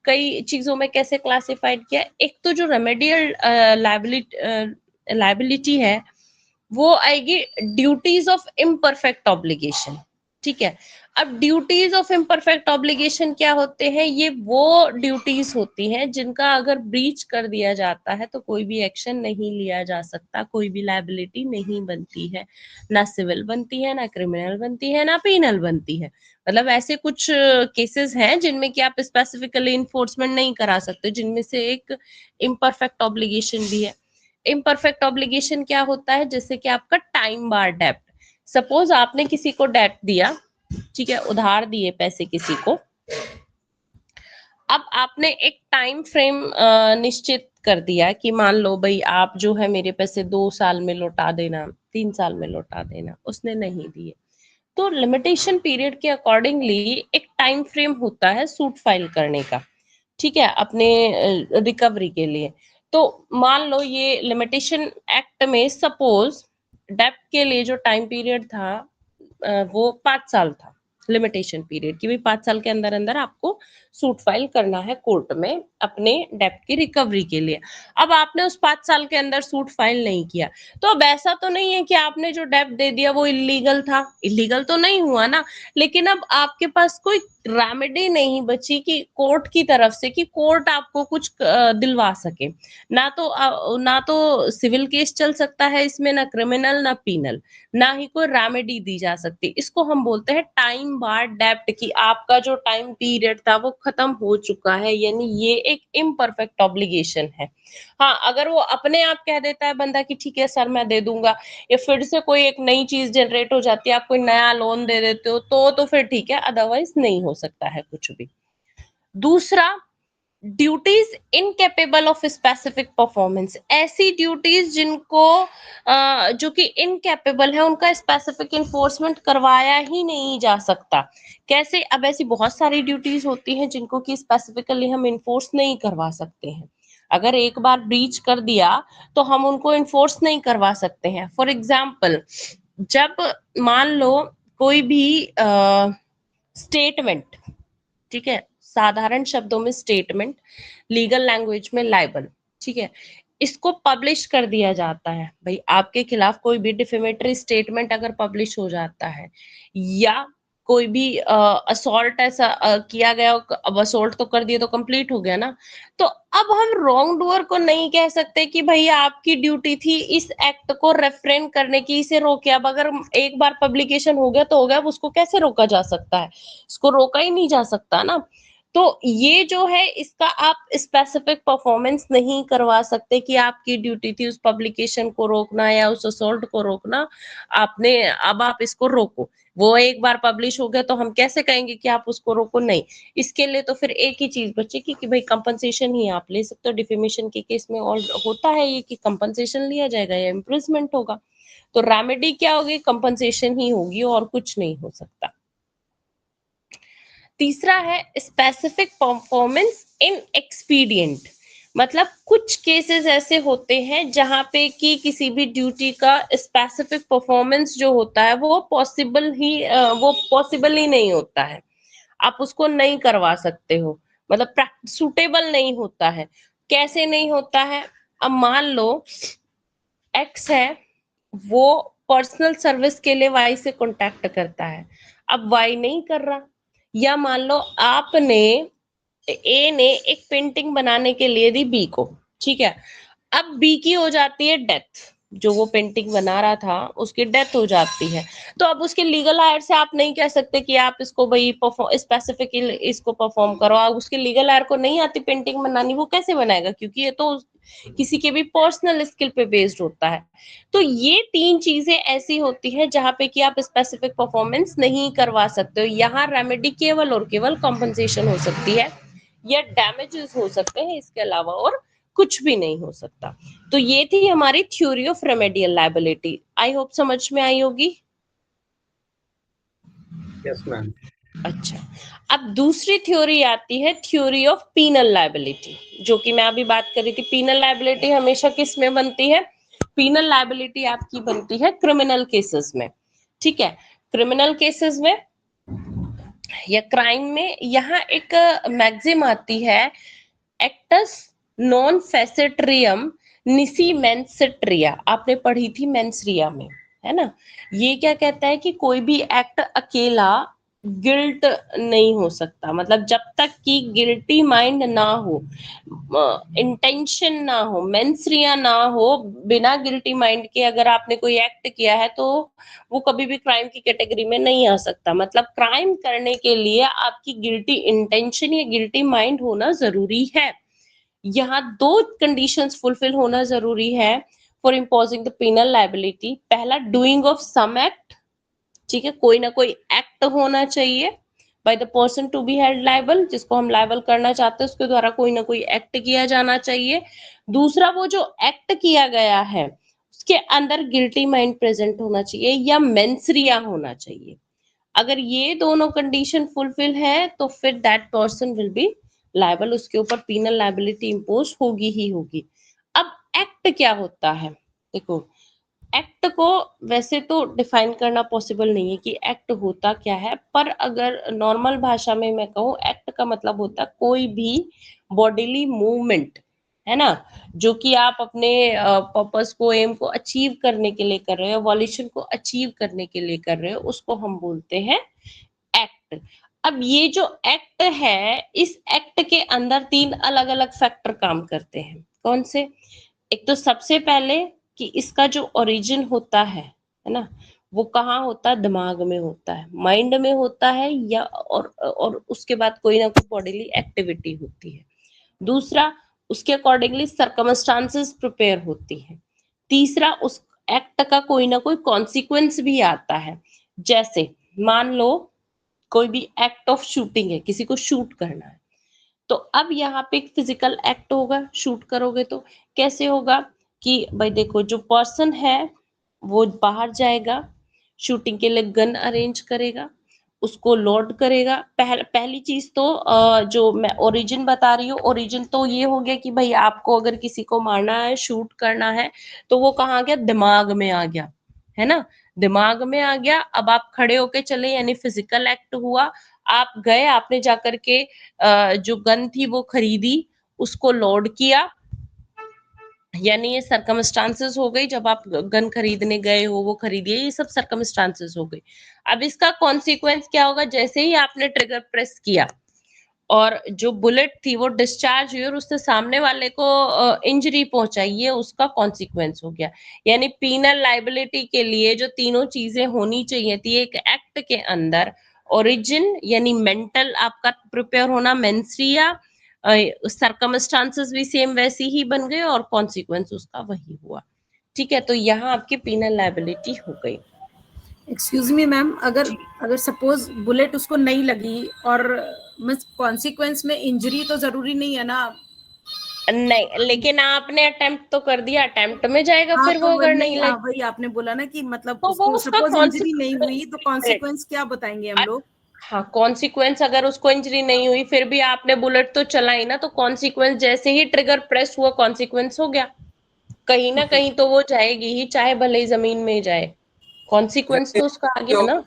कई चीजों में कैसे क्लासिफाइड किया, एक तो जो रेमेडियल लायबिलिटी है वो आएगी ड्यूटीज ऑफ इम्परफेक्ट ऑब्लिगेशन। ठीक है, अब ड्यूटीज ऑफ इम्परफेक्ट ऑब्लिगेशन क्या होते हैं, ये वो ड्यूटीज होती हैं जिनका अगर ब्रीच कर दिया जाता है तो कोई भी एक्शन नहीं लिया जा सकता, कोई भी लायबिलिटी नहीं बनती है, ना सिविल बनती है, ना क्रिमिनल बनती है, ना पीनल बनती है। मतलब ऐसे कुछ केसेस हैं जिनमें कि आप स्पेसिफिकली इन्फोर्समेंट नहीं करा सकते, जिनमें से एक इम्परफेक्ट ऑब्लिगेशन भी है। इम्परफेक्ट ऑब्लिगेशन क्या होता है, जैसे कि आपका टाइम बार डेब्ट। सपोज आपने किसी को डेब्ट दिया, ठीक है, उधार दिए पैसे किसी को, अब आपने एक टाइम फ्रेम निश्चित कर दिया कि मान लो भाई आप जो है मेरे पैसे 2 साल में लौटा देना, 3 साल में लौटा देना, उसने नहीं दिए तो लिमिटेशन पीरियड के अकॉर्डिंगली एक टाइम फ्रेम होता है सूट फाइल करने का, ठीक है, अपने रिकवरी के लिए। तो मान लो ये लिमिटेशन एक्ट में सपोज डेब्ट के लिए जो टाइम पीरियड था वो 5 साल था लिमिटेशन पीरियड की, भी 5 साल के अंदर अंदर आपको सूट फाइल करना है कोर्ट में अपने डेब्ट की रिकवरी के लिए। अब आपने उस 5 साल के अंदर सूट फाइल नहीं किया तो अब ऐसा तो नहीं है कि आपने जो डेब्ट दे दिया वो इलीगल था, इलीगल तो नहीं हुआ ना, लेकिन अब आपके पास कोई रेमेडी नहीं बची कि कोर्ट की तरफ से कि कोर्ट आपको कुछ दिलवा सके। ना तो सिविल केस चल सकता है इसमें, ना क्रिमिनल ना पीनल, ना ही कोई रेमेडी दी जा सकती। इसको हम बोलते हैं टाइम बार डेब्ट की आपका जो टाइम पीरियड था वो खत्म हो चुका है, यानी ये एक इम्परफेक्ट ऑब्लिगेशन है। हाँ, अगर वो अपने आप कह देता है बंदा कि ठीक है सर मैं दे दूंगा, या फिर से कोई एक नई चीज जनरेट हो जाती है, आप कोई नया लोन दे देते हो तो फिर ठीक है, अदरवाइज नहीं हो सकता है कुछ भी। दूसरा, duties incapable of specific performance, ऐसी ड्यूटीज जिनको जो कि इनकेपेबल है, उनका स्पेसिफिक इन्फोर्समेंट करवाया ही नहीं जा सकता। कैसे, अब ऐसी बहुत सारी ड्यूटीज होती हैं जिनको कि स्पेसिफिकली हम इन्फोर्स नहीं करवा सकते हैं। अगर एक बार ब्रीच कर दिया तो हम उनको इन्फोर्स नहीं करवा सकते हैं। फॉर एग्जाम्पल, जब मान लो कोई भी स्टेटमेंट, ठीक है, साधारण शब्दों में स्टेटमेंट, लीगल लैंग्वेज में लाइबल, ठीक है, इसको पब्लिश कर दिया जाता है। भाई आपके खिलाफ कोई भी डिफेमेटरी स्टेटमेंट अगर पब्लिश हो जाता है, या कोई भी असॉल्ट ऐसा किया गया, अब असॉल्ट तो कर दिया तो कंप्लीट हो गया ना, तो अब हम रॉन्ग डूअर को नहीं कह सकते कि भाई आपकी ड्यूटी थी इस एक्ट को रेफरेन करने की, इसे रोके। अब अगर एक बार पब्लिकेशन हो गया तो हो गया, अब उसको कैसे रोका जा सकता है, इसको रोका ही नहीं जा सकता ना। तो ये जो है इसका आप स्पेसिफिक परफॉर्मेंस नहीं करवा सकते कि आपकी ड्यूटी थी उस पब्लिकेशन को रोकना या उस असॉल्ट को रोकना, आपने अब आप इसको रोको। वो एक बार पब्लिश हो गया तो हम कैसे कहेंगे कि आप उसको रोको, नहीं। इसके लिए तो फिर एक ही चीज बचेगी कि भाई कंपनसेशन ही आप ले सकते हो। डिफेमेशन के केस में और होता है ये कि कंपनसेशन लिया जाएगा या इम्प्रिजमेंट होगा, तो रेमेडी क्या होगी, कंपनसेशन ही होगी और कुछ नहीं हो सकता। तीसरा है स्पेसिफिक परफॉर्मेंस इन एक्सपीडियंट, मतलब कुछ केसेस ऐसे होते हैं जहां पे कि किसी भी ड्यूटी का स्पेसिफिक परफॉर्मेंस जो होता है वो पॉसिबल ही नहीं होता है, आप उसको नहीं करवा सकते हो, मतलब सूटेबल नहीं होता है। कैसे नहीं होता है, अब मान लो एक्स है, वो पर्सनल सर्विस के लिए वाई से कांटेक्ट करता है, अब वाई नहीं कर रहा। या मान लो आपने ए ने एक पेंटिंग बनाने के लिए दी बी को, ठीक है, अब बी की हो जाती है डेथ, जो वो पेंटिंग बना रहा था उसकी डेथ हो जाती है, तो अब उसके लीगल हायर से आप नहीं कह सकते कि आप इसको भाई स्पेसिफिक इसको परफॉर्म करो। अब उसके लीगल हायर को नहीं आती पेंटिंग बनानी, वो कैसे बनाएगा, क्योंकि ये तो किसी के भी पर्सनल स्किल पे बेस्ड होता है। तो ये 3 चीजें ऐसी होती हैं जहां पे कि आप स्पेसिफिक परफॉर्मेंस नहीं करवा सकते हो। यहाँ रेमेडी केवल और केवल कॉम्पनसेशन हो सकती है या डैमेजेस हो सकते हैं, इसके अलावा और कुछ भी नहीं हो सकता। तो ये थी हमारी theory of remedial liability. I hope समझ में आई होगी। Yes ma'am. अच्छा, अब दूसरी थ्योरी आती है थ्योरी ऑफ पीनल लायबिलिटी, जो कि मैं अभी बात कर रही थी। पीनल लायबिलिटी हमेशा किस में बनती है? पीनल लायबिलिटी आपकी बनती है क्रिमिनल केसेस में, ठीक है। क्रिमिनल केसेस में या क्राइम में यहाँ एक मैक्सिम आती है, एक्टस नॉन फेसेट्रियम निसी मेंसेट्रिया। आपने पढ़ी थी मेंसरिया में, है ना। ये क्या कहता है कि कोई भी एक्ट अकेला गिल्ट नहीं हो सकता, मतलब जब तक कि गिल्टी माइंड ना हो, इंटेंशन ना हो, मेंसरिया ना हो, बिना गिल्टी माइंड के अगर आपने कोई एक्ट किया है तो वो कभी भी क्राइम की कैटेगरी में नहीं आ सकता। मतलब क्राइम करने के लिए आपकी गिल्टी इंटेंशन या गिल्टी माइंड होना जरूरी है। यहाँ 2 कंडीशंस फुलफिल होना जरूरी है for imposing the penal liability. पहला, डूइंग ऑफ सम एक्ट, ठीक है, कोई ना कोई एक्ट होना चाहिए by the person to be held liable, जिसको हम लायबल करना चाहते हैं उसके द्वारा कोई ना कोई एक्ट किया जाना चाहिए। दूसरा, वो जो एक्ट किया गया है उसके अंदर गिल्टी माइंड प्रेजेंट होना चाहिए या मेंसरिया होना चाहिए। अगर ये दोनों कंडीशन फुलफिल है तो फिर that person will be liable, उसके ऊपर पीनल लायबिलिटी इंपोज होगी ही होगी। अब एक्ट क्या होता है? देखो, एक्ट को वैसे तो डिफाइन करना पॉसिबल नहीं है कि एक्ट होता क्या है, पर अगर नॉर्मल भाषा में मैं कहूँ, एक्ट का मतलब होता है कोई भी बॉडीली मूवमेंट, है ना, जो कि आप अपने पर्पस को, एम को अचीव करने के लिए कर रहे हो, वॉल्यूशन को अचीव करने के लिए कर रहे हो, उसको हम बोलते हैं एक्ट। अब ये जो एक्ट है, इस एक्ट के अंदर 3 अलग अलग फैक्टर काम करते हैं। कौन से? एक तो सबसे पहले कि इसका जो ओरिजिन होता है ना, वो कहाँ होता है? दिमाग में होता है, माइंड में होता है, या और उसके बाद कोई ना कोई बॉडीली एक्टिविटी होती है। दूसरा, उसके अकॉर्डिंगली सर्कमस्टांसेस प्रिपेयर होती है। तीसरा, उस एक्ट का कोई ना कोई कॉन्सिक्वेंस भी आता है। जैसे मान लो कोई भी एक्ट ऑफ शूटिंग है, किसी को शूट करना है, तो अब यहाँ पे एक फिजिकल एक्ट होगा, शूट करोगे तो कैसे होगा कि भाई देखो, जो पर्सन है वो बाहर जाएगा, शूटिंग के लिए गन अरेंज करेगा, उसको लोड करेगा। पहली चीज तो जो मैं ओरिजिन बता रही हूँ, ओरिजिन तो ये हो गया कि भाई आपको अगर किसी को मारना है, शूट करना है, तो वो कहाँ गया? दिमाग में आ गया, है ना, दिमाग में आ गया। अब आप खड़े होके चले, यानी फिजिकल एक्ट हुआ। आप गए, आपने जाकर के जो गन थी वो खरीदी, उसको लोड किया, यानी ये सरकमस्टांसेस हो गई। जब आप गन खरीदने गए हो, वो खरीदिए, ये सब सरकमस्टांसेस हो गई। अब इसका कॉन्सिक्वेंस क्या होगा? जैसे ही आपने ट्रिगर प्रेस किया और जो बुलेट थी वो डिस्चार्ज हुई और उससे सामने वाले को इंजरी पहुंचाई, ये उसका कॉन्सिक्वेंस हो गया। यानी पीनल लायबिलिटी के लिए जो तीनों चीजें होनी चाहिए थी एक एक्ट के अंदर, ओरिजिन यानी मेंटल आपका प्रिपेयर होना, मेंसरिया, सरकमस्टांसेस भी सेम वैसी ही बन गए और कॉन्सिक्वेंस उसका वही हुआ। ठीक है, तो यहाँ आपकी पीनल लायबिलिटी हो गई। एक्सक्यूज मी मैम, अगर अगर सपोज बुलेट उसको नहीं लगी और मिस कॉन्सिक्वेंस में इंजरी तो जरूरी नहीं है ना? नहीं, लेकिन आपने अटेम्प्ट तो कर दिया, अटेम्प्ट में जाएगा हाँ फिर तो वो, अगर नहीं, नहीं हाँ लगी वही आपने बोला ना कि मतलब तो वो उसको उसका सपोज इंजरी नहीं हुई तो कॉन्सिक्वेंस। कॉन्सिक्वेंस क्या बताएंगे हम लोग? हाँ, कॉन्सिक्वेंस अगर उसको इंजरी नहीं हुई फिर भी आपने बुलेट तो चलाई ना, तो कॉन्सिक्वेंस जैसे ही ट्रिगर प्रेस हुआ, कॉन्सिक्वेंस हो गया, कहीं ना कहीं तो वो जाएगी ही, चाहे भले ही जमीन में जाए, कॉन्सिक्वेंस तो उसका आ गया ना।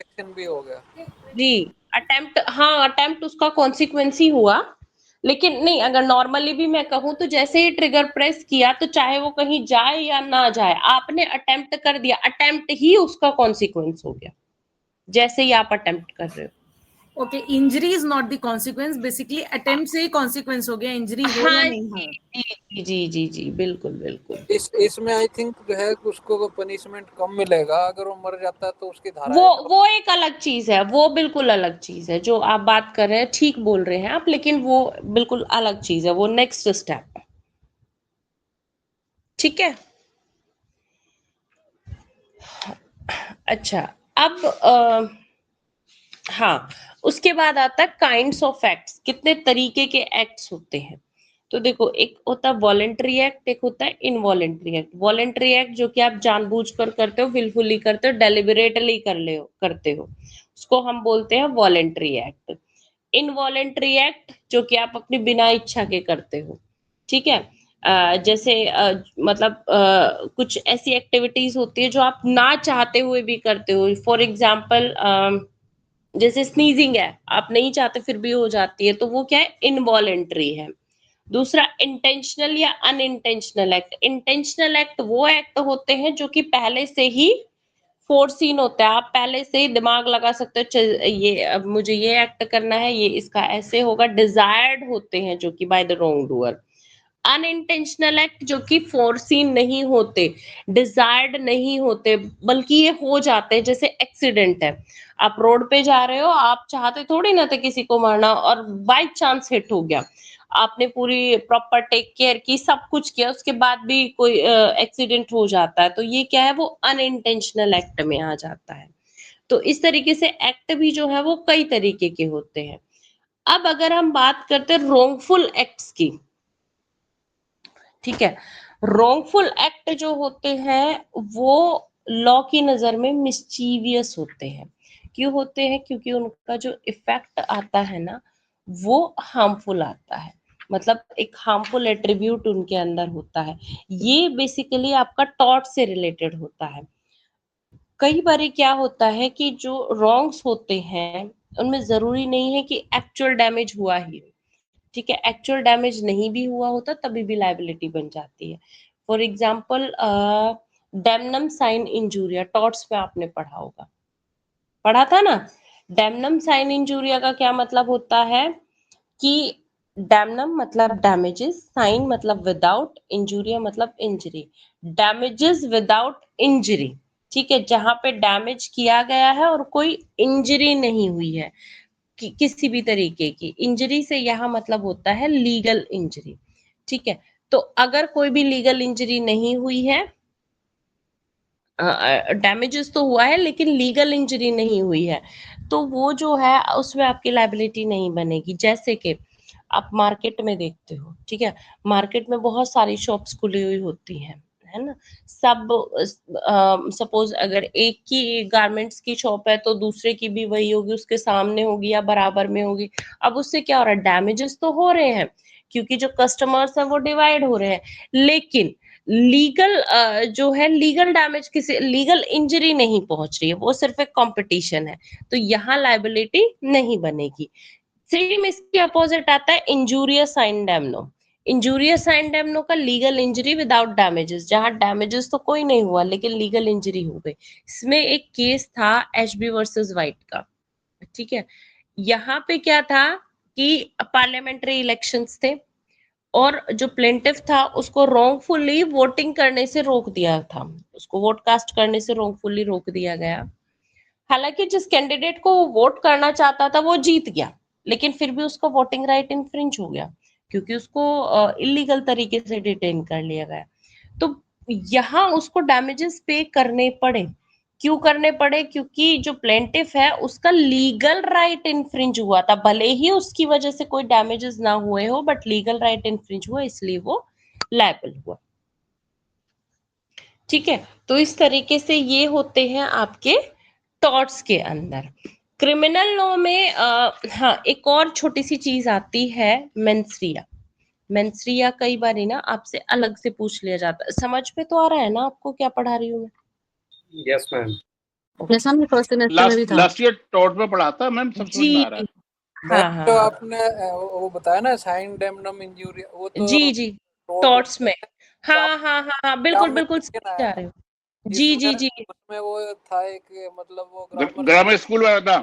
एक्शन भी हो गया। जी, अटेम्प्ट, हाँ अटेम्प्ट उसका कॉन्सिक्वेंस ही हुआ। लेकिन नहीं, अगर नॉर्मली भी मैं कहूँ तो जैसे ही ट्रिगर प्रेस किया, तो चाहे वो कहीं जाए या ना जाए, आपने अटेम्प्ट कर दिया, अटेम्प्ट ही उसका कॉन्सिक्वेंस हो गया, जैसे ही आप अटेम्प्ट कर रहे हो। Okay, injury is not the consequence, basically attempt से ही कॉन्सिक्वेंस हो गया, इंजरी हो या हाँ नहीं हो। जी जी जी जी, बिल्कुल बिल्कुल। इसमें आई थिंक जो है उसको पनिशमेंट कम मिलेगा, अगर वो मर जाता है तो उसकी वो धाराएं वो एक अलग चीज है, वो बिल्कुल अलग चीज है जो आप बात कर रहे हैं, ठीक बोल रहे हैं आप, लेकिन वो बिल्कुल अलग चीज है, वो नेक्स्ट स्टेप। ठीक है। अच्छा, अब हाँ, उसके बाद आता है काइंड्स ऑफ एक्ट्स, कितने तरीके के एक्ट्स होते हैं। तो देखो, एक होता है वॉलेंट्री एक्ट, एक होता है इनवॉलेंट्री एक्ट। वॉलेंट्री एक्ट जो कि आप जानबूझकर करते हो, विलफुली करते हो, डेलिबरेटली करते हो, उसको हम बोलते हैं वॉलेंट्री एक्ट। इनवॉलेंट्री एक्ट जो कि आप अपनी बिना इच्छा के करते हो। ठीक है। जैसे मतलब कुछ ऐसी एक्टिविटीज होती है जो आप ना चाहते हुए भी करते हो। फॉर एग्जाम्पल जैसे स्नीजिंग है, आप नहीं चाहते फिर भी हो जाती है, तो वो क्या है, इनवॉलेंट्री है। दूसरा इंटेंशनल या अनइंटेंशनल एक्ट। इंटेंशनल एक्ट वो एक्ट होते हैं जो कि पहले से ही फोरसीन होता है, आप पहले से ही दिमाग लगा सकते हो, ये अब मुझे ये एक्ट करना है, ये इसका ऐसे होगा, डिजायर्ड होते हैं जो कि by the wrong doer. Unintentional act जो कि फोरसीन नहीं होते, डिजायर्ड नहीं होते, बल्कि ये हो जाते हैं। जैसे एक्सीडेंट है, आप रोड पे जा रहे हो, आप चाहते थोड़ी ना थे किसी को मारना, और बाय चांस हिट हो गया, आपने पूरी प्रॉपर टेक केयर की, सब कुछ किया, उसके बाद भी कोई एक्सीडेंट हो जाता है, तो ये क्या है, वो अनइंटेंशनल एक्ट में आ जाता है। तो इस तरीके से एक्ट भी जो है वो कई तरीके के होते हैं। अब अगर हम बात करते हैं रॉन्गफुल एक्ट्स की, ठीक है, रॉन्गफुल एक्ट जो होते हैं वो लॉ की नजर में मिस्चीवियस होते हैं। क्यों होते हैं? क्योंकि उनका जो इफेक्ट आता है ना, वो हार्मफुल आता है, मतलब एक हार्मफुल एट्रीब्यूट उनके अंदर होता है। ये बेसिकली आपका टॉर्ट से रिलेटेड होता है। कई बार क्या होता है कि जो रॉन्ग्स होते हैं उनमें जरूरी नहीं है कि एक्चुअल डैमेज हुआ ही हो। ठीक है, एक्चुअल डैमेज नहीं भी हुआ होता तभी भी लाइबिलिटी बन जाती है। For example damnum sine injuria, torts में आपने पढ़ा होगा, पढ़ा था ना। डैमनम साइन इंजूरिया का क्या मतलब होता है कि डैमनम मतलब डैमेजेस, साइन मतलब विदाउट, इंजूरिया मतलब इंजरी। डैमेजेस विदाउट इंजरी, ठीक है, जहां पे डैमेज किया गया है और कोई इंजरी नहीं हुई है, किसी भी तरीके की इंजरी से यहाँ मतलब होता है लीगल इंजरी। ठीक है, तो अगर कोई भी लीगल इंजरी नहीं हुई है, डैमेजेस तो हुआ है लेकिन लीगल इंजरी नहीं हुई है, तो वो जो है उसमें आपकी लाइबिलिटी नहीं बनेगी। जैसे कि आप मार्केट में देखते हो, ठीक है, मार्केट में बहुत सारी शॉप्स खुली हुई होती हैं, है ना। सब सपोज अगर एक की गारमेंट्स की शॉप है तो दूसरे की भी वही होगी, उसके सामने होगी या बराबर में होगी। अब उससे क्या हो रहा है, डैमेजेस तो हो रहे हैं क्योंकि जो कस्टमर्स हैं वो डिवाइड हो रहे हैं, लेकिन लीगल जो है, लीगल डैमेज, किसी लीगल इंजरी नहीं पहुंच रही है, वो सिर्फ एक कंपटीशन है, तो यहाँ लाइबिलिटी नहीं बनेगी। सेम इसके अपोजिट आता है इंजूरियस साइन डैमनो। इंजूरियस साइन डैमनो का लीगल इंजरी विदाउट डैमेजेस, जहां डैमेजेस तो कोई नहीं हुआ लेकिन लीगल इंजरी हो गई। इसमें एक केस था एचबी वर्सेस वाइट का, ठीक है। यहाँ पे क्या था कि पार्लियामेंट्री इलेक्शंस थे और जो प्लेंटिफ था उसको रॉन्गफुली वोटिंग करने से रोक दिया था, उसको वोट कास्ट करने से रॉन्गफुली रोक दिया गया। हालांकि जिस कैंडिडेट को वो वोट करना चाहता था वो जीत गया, लेकिन फिर भी उसका वोटिंग राइट इन्फ्रिंज हो गया क्योंकि उसको इलीगल तरीके से डिटेन कर लिया गया। तो यहाँ उसको डैमेजेस पे करने पड़े। क्यों करने पड़े? क्योंकि जो प्लेंटिफ है उसका लीगल राइट इन्फ्रिंज हुआ था, भले ही उसकी वजह से कोई डैमेजेस ना हुए हो, बट लीगल राइट इन्फ्रिंज हुआ, इसलिए वो लायबल हुआ। ठीक है, तो इस तरीके से ये होते हैं आपके टॉर्ट्स के अंदर। क्रिमिनल लॉ में हाँ, एक और छोटी सी चीज आती है, मेंस्ट्रिया। मेंस्ट्रिया कई बार ना आपसे अलग से पूछ लिया जाता है। समझ में तो आ रहा है ना आपको क्या पढ़ा रही हूँ मैं? Yes ma'am. जैसा हमने फर्स्ट सेमेस्टर में भी था। लास्ट ईयर टॉट में पढ़ा था मैम, सब समझ में आ रहा जी, है। हाँ मैम हाँ जो हाँ, आपने वो बताया ना साइन डैमनम इंजूरी, वो तो जी जी, टॉर्ट्स में, हाँ हाँ हाँ हाँ, बिल्कुल बिल्कुल में सही आया जा था। रहे हो। जी जी इसमें जी, उसमें वो था एक, मतलब वो ग्रामर ग्रामर स्कूल वाला था।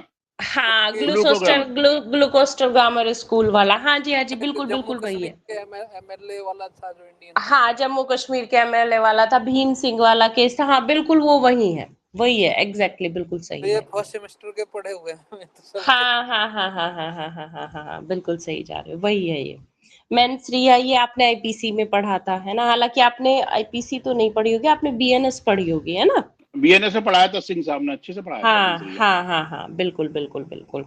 हाँ, ग्लूकोग्राम। ग्लूकोस्टोग्रामर स्कूल वाला, हाँ जी हाँ जी, बिल्कुल जम्मू बिल्कुल वही कश्मीर है। के एमएलए वाला था जो इंडियन था। हाँ, जम्मू कश्मीर के एमएलए वाला था, भीम सिंह वाला केस था, हाँ बिल्कुल वो वही है एग्जैक्टली, बिल्कुल तो सही ये है। फर्स्ट सेमेस्टर के पढ़े हुए हैं मैं तो सब तो। हाँ हाँ हाँ हाँ हाँ हाँ हाँ हाँ हाँ हाँ, बिल्कुल सही जा रहे हो, वही है ये। मेंस्ट्रिया ये आपने आईपीसी में पढ़ा था, है ना? हालांकि आपने आईपीसी तो नहीं पढ़ी होगी, आपने बीएनएस पढ़ी होगी, है ना? बीएनएस में पढ़ाया था, सिंह साहब ने अच्छे से पढ़ाया था हाँ मेंसरिया। हाँ हाँ हाँ, बिल्कुल बिल्कुल बिल्कुल।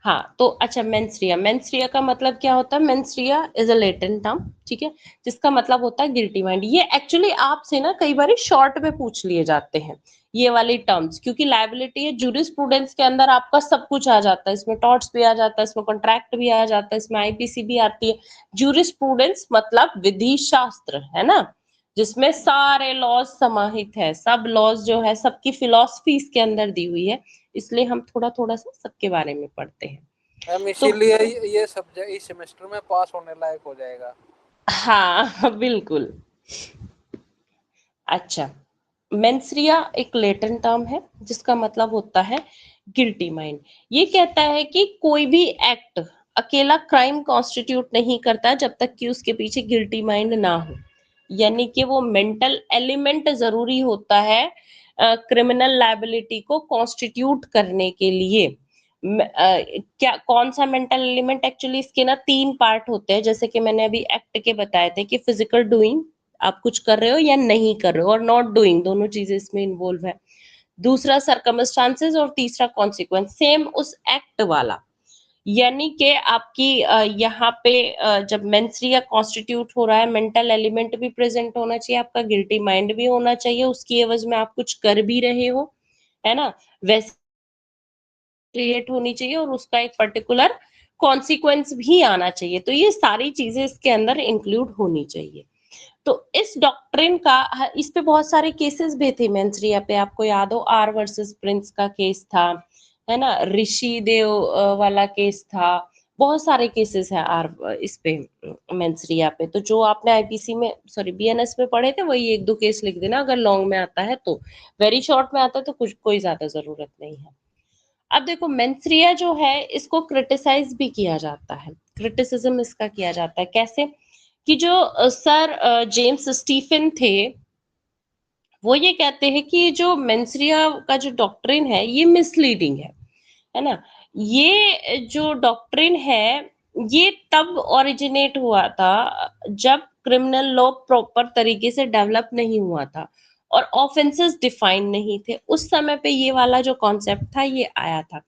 हाँ तो अच्छा, मेंस्ट्रिया, मेंस्ट्रिया का मतलब क्या होता है? मेंस्ट्रिया इज अ लैटिन टर्म, ठीक है, जिसका मतलब होता है गिल्टी माइंड। ये एक्चुअली आपसे ना कई बार शॉर्ट में पूछ लिए जाते हैं ये वाली टर्म्स, क्योंकि लायबिलिटी है, जूरिस्प्रूडेंस के अंदर आपका सब कुछ आ जाता है, इसमें टॉर्ट्स भी आ जाता है, इसमें कॉन्ट्रैक्ट भी आ जाता है, इसमें आईपीसी भी आती है। जूरिस्प्रूडेंस मतलब विधि शास्त्र, है ना, जिसमें सारे लॉज समाहित है, सब लॉज जो है सबकी फिलॉसफी इसके अंदर दी हुई है, इसलिए हम थोड़ा थोड़ा सा सबके बारे में पढ़ते हैं। मैम तो इसीलिए ये सब्जेक्ट इस सेमेस्टर में पास होने लायक हो जाएगा। हाँ बिल्कुल। अच्छा, मेंस्रिया एक लैटिन टर्म है जिसका मतलब होता है गिल्टी माइंड। ये कहता है कि कोई भी एक्ट अकेला क्राइम कॉन्स्टिट्यूट नहीं करता जब तक कि उसके पीछे गिल्टी माइंड ना हो, यानी कि वो मेंटल एलिमेंट जरूरी होता है क्रिमिनल लायबिलिटी को कॉन्स्टिट्यूट करने के लिए। क्या कौन सा मेंटल एलिमेंट? एक्चुअली इसके ना 3 पार्ट होते हैं, जैसे कि मैंने अभी एक्ट के बताए थे कि फिजिकल डूइंग, आप कुछ कर रहे हो या नहीं कर रहे हो, और नॉट डूइंग, दोनों चीजें इसमें इन्वॉल्व है। दूसरा सरकमस्टांसेस, और तीसरा कॉन्सिक्वेंस, सेम उस एक्ट वाला। यानी कि आपकी यहाँ पे जब मेंस्ट्रिया कॉन्स्टिट्यूट हो रहा है, मेंटल एलिमेंट भी प्रेजेंट होना चाहिए, आपका गिल्टी माइंड भी होना चाहिए, उसकी एवज में आप कुछ कर भी रहे हो, है ना, वैसे क्रिएट होनी चाहिए, और उसका एक पर्टिकुलर कॉन्सिक्वेंस भी आना चाहिए। तो ये सारी चीजें इसके अंदर इंक्लूड होनी चाहिए। तो इस डॉक्ट्रिन का, इस पे बहुत सारे केसेस भी थे मेंस्ट्रिया पे, आपको याद हो आर वर्सेस प्रिंस का केस था, है ना, ऋषि देव वाला केस था, बहुत सारे केसेस हैं आर इस पे मेंस्ट्रिया पे। तो जो आपने आईपीसी में, सॉरी बीएनएस में पढ़े थे, वही 1-2 केस लिख देना, अगर लॉन्ग में आता है तो। वेरी शॉर्ट में आता है तो कुछ कोई ज्यादा जरूरत नहीं है। अब देखो, मेंस्ट्रिया जो है इसको क्रिटिसाइज भी किया जाता है, क्रिटिसिज्म इसका किया जाता है, कैसे? कि जो सर जेम्स स्टीफन थे, वो ये कहते हैं कि जो मेंस्ट्रिया का जो डॉक्ट्रिन है ये मिसलीडिंग है ना। ये जो डॉक्ट्रिन है ये तब ओरिजिनेट हुआ था जब क्रिमिनल लॉ प्रॉपर तरीके से डेवलप नहीं हुआ था और ऑफेंसेस डिफाइन नहीं थे, उस समय पे ये वाला जो कॉन्सेप्ट था ये आया था।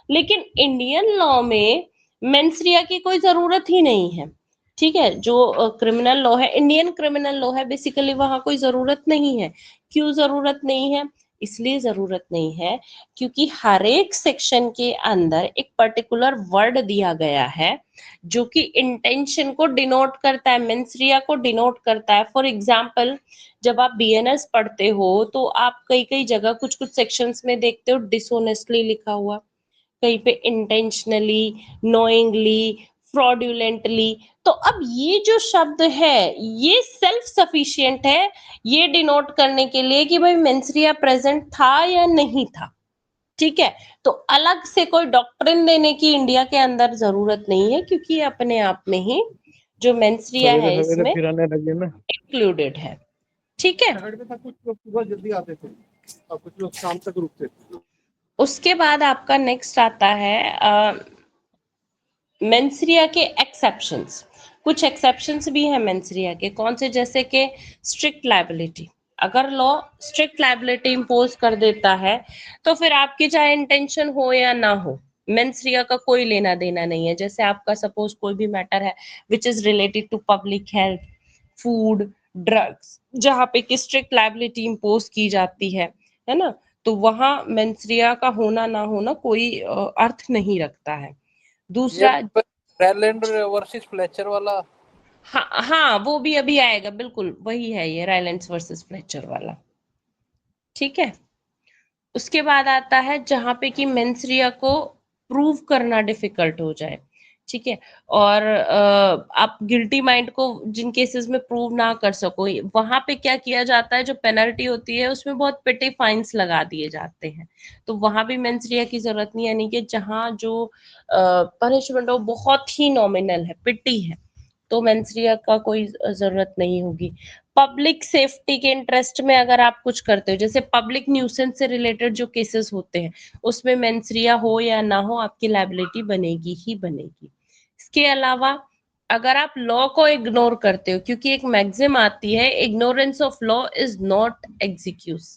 लेकिन इंडियन लॉ में मेंस्ट्रिया की कोई जरूरत ही नहीं है, ठीक है, जो क्रिमिनल लॉ है, इंडियन क्रिमिनल लॉ है, बेसिकली वहां कोई जरूरत नहीं है। क्यों जरूरत नहीं है? इसलिए जरूरत नहीं है क्योंकि हर एक सेक्शन के अंदर एक पर्टिकुलर वर्ड दिया गया है जो कि इंटेंशन को डिनोट करता है, मेंस्ट्रिया को डिनोट करता है। फॉर एग्जाम्पल, जब आप बीएनएस पढ़ते हो तो आप कई कई जगह कुछ कुछ सेक्शंस में देखते हो डिसऑनेस्टली लिखा हुआ, कहीं पे इंटेंशनली, नोइंगली, फ्रॉडुलेंटली। तो अब ये जो शब्द है ये सेल्फ सफिशिएंट है ये डिनोट करने के लिए कि भाई मेंस्ट्रिया प्रेजेंट था या नहीं था, ठीक है। तो अलग से कोई डॉक्ट्रिन देने की इंडिया के अंदर जरूरत नहीं है क्योंकि ये अपने आप में ही जो मेंस्ट्रिया सवेरे है सवेरे इसमें फिर आने लगे ना। इंक्लूडेड है, ठीक है। शहर में था, कुछ लोग सुबह जल्दी आते थे और कुछ लोग शाम तक रुकते थे। उसके बाद आपका नेक्स्ट आता है मेंस्ट्रिया के एक्सेप्शंस। कुछ एक्सेप्शंस भी है मेंस्ट्रिया के, कौन से? जैसे कि स्ट्रिक्ट लायबिलिटी, अगर लॉ स्ट्रिक्ट लायबिलिटी इंपोज कर देता है तो फिर आपकी चाहे इंटेंशन हो या ना हो, मेंस्ट्रिया का कोई लेना देना नहीं है। जैसे आपका सपोज कोई भी मैटर है which is related to public health, food, drugs, जहाँ पे कि स्ट्रिक्ट लायबिलिटी इंपोज की जाती है ना, तो वहां मेंस्ट्रिया का होना ना होना कोई अर्थ नहीं रखता है। ये दूसरा, रैलैंड वर्सेस फ्लेचर वाला। हाँ हाँ वो भी अभी आएगा, बिल्कुल वही है ये रायलेंस वर्सेस फ्लेचर वाला, ठीक है। उसके बाद आता है जहां पे कि मेंस्ट्रिया को प्रूव करना डिफिकल्ट हो जाए, ठीक है। और आप गिल्टी माइंड को जिन केसेस में प्रूव ना कर सको, वहां पे क्या किया जाता है, जो पेनल्टी होती है उसमें बहुत पेटी फाइन्स लगा दिए जाते हैं। तो वहां भी मेंस रिया की जरूरत नहीं, यानी कि जहां जो पनिशमेंट हो बहुत ही नॉमिनल है, पिटी है, तो मेंस रिया का कोई जरूरत नहीं होगी। पब्लिक सेफ्टी के इंटरेस्ट में अगर आप कुछ करते हो, जैसे पब्लिक न्यूसेंस से रिलेटेड जो केसेस होते हैं, उसमें मेंस रिया हो या ना हो, आपकी लायबिलिटी बनेगी ही बनेगी। इसके अलावा अगर आप लॉ को इग्नोर करते हो, क्योंकि एक मैक्सिम आती है, ignorance of law is not excuse,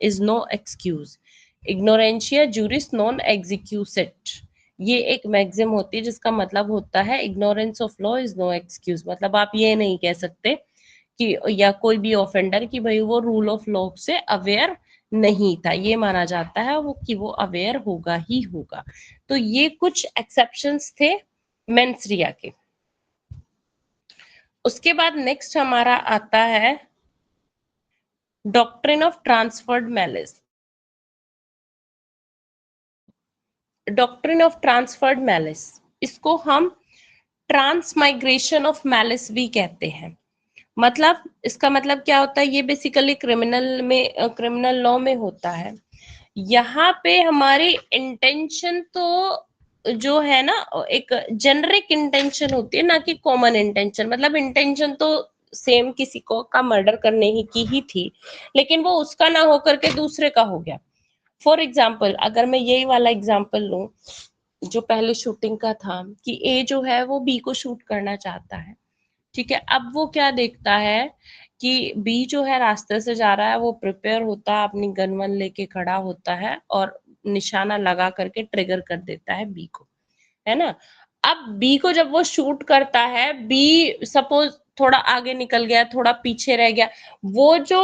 is no excuse, ignorantia juris non excusat, ये एक मैक्सिम होती है जिसका मतलब होता है ignorance of law is no excuse. मतलब आप ये नहीं कह सकते कि, या कोई भी ऑफेंडर, कि भाई वो रूल ऑफ लॉ से अवेयर नहीं था, ये माना जाता है वो कि वो अवेयर होगा ही होगा। तो ये कुछ एक्सेप्शंस थे मेंस रिया के। उसके बाद नेक्स्ट हमारा आता है doctrine of transferred malice. Doctrine of transferred malice, इसको हम ट्रांसमाइग्रेशन ऑफ मैलिस भी कहते हैं। मतलब इसका मतलब क्या होता है, ये बेसिकली क्रिमिनल लॉ में होता है। यहाँ पे हमारी इंटेंशन तो जो है ना, एक जेनरिक इंटेंशन होती है, ना कि कॉमन इंटेंशन। मतलब इंटेंशन तो सेम किसी को का मर्डर करने ही की ही थी, लेकिन वो उसका ना होकर के दूसरे का हो गया। फॉर एग्जाम्पल, अगर मैं यही वाला एग्जाम्पल लूं जो पहले शूटिंग का था, कि ए जो है वो बी को शूट करना चाहता है, ठीक है। अब वो क्या देखता है कि बी जो है रास्ते से जा रहा है, वो प्रिपेयर होता है, अपनी गन वन लेके खड़ा होता है और निशाना लगा करके ट्रिगर कर देता है बी को, है ना। अब बी को जब वो शूट करता है, बी सपोज थोड़ा आगे निकल गया, थोड़ा पीछे रह गया, वो जो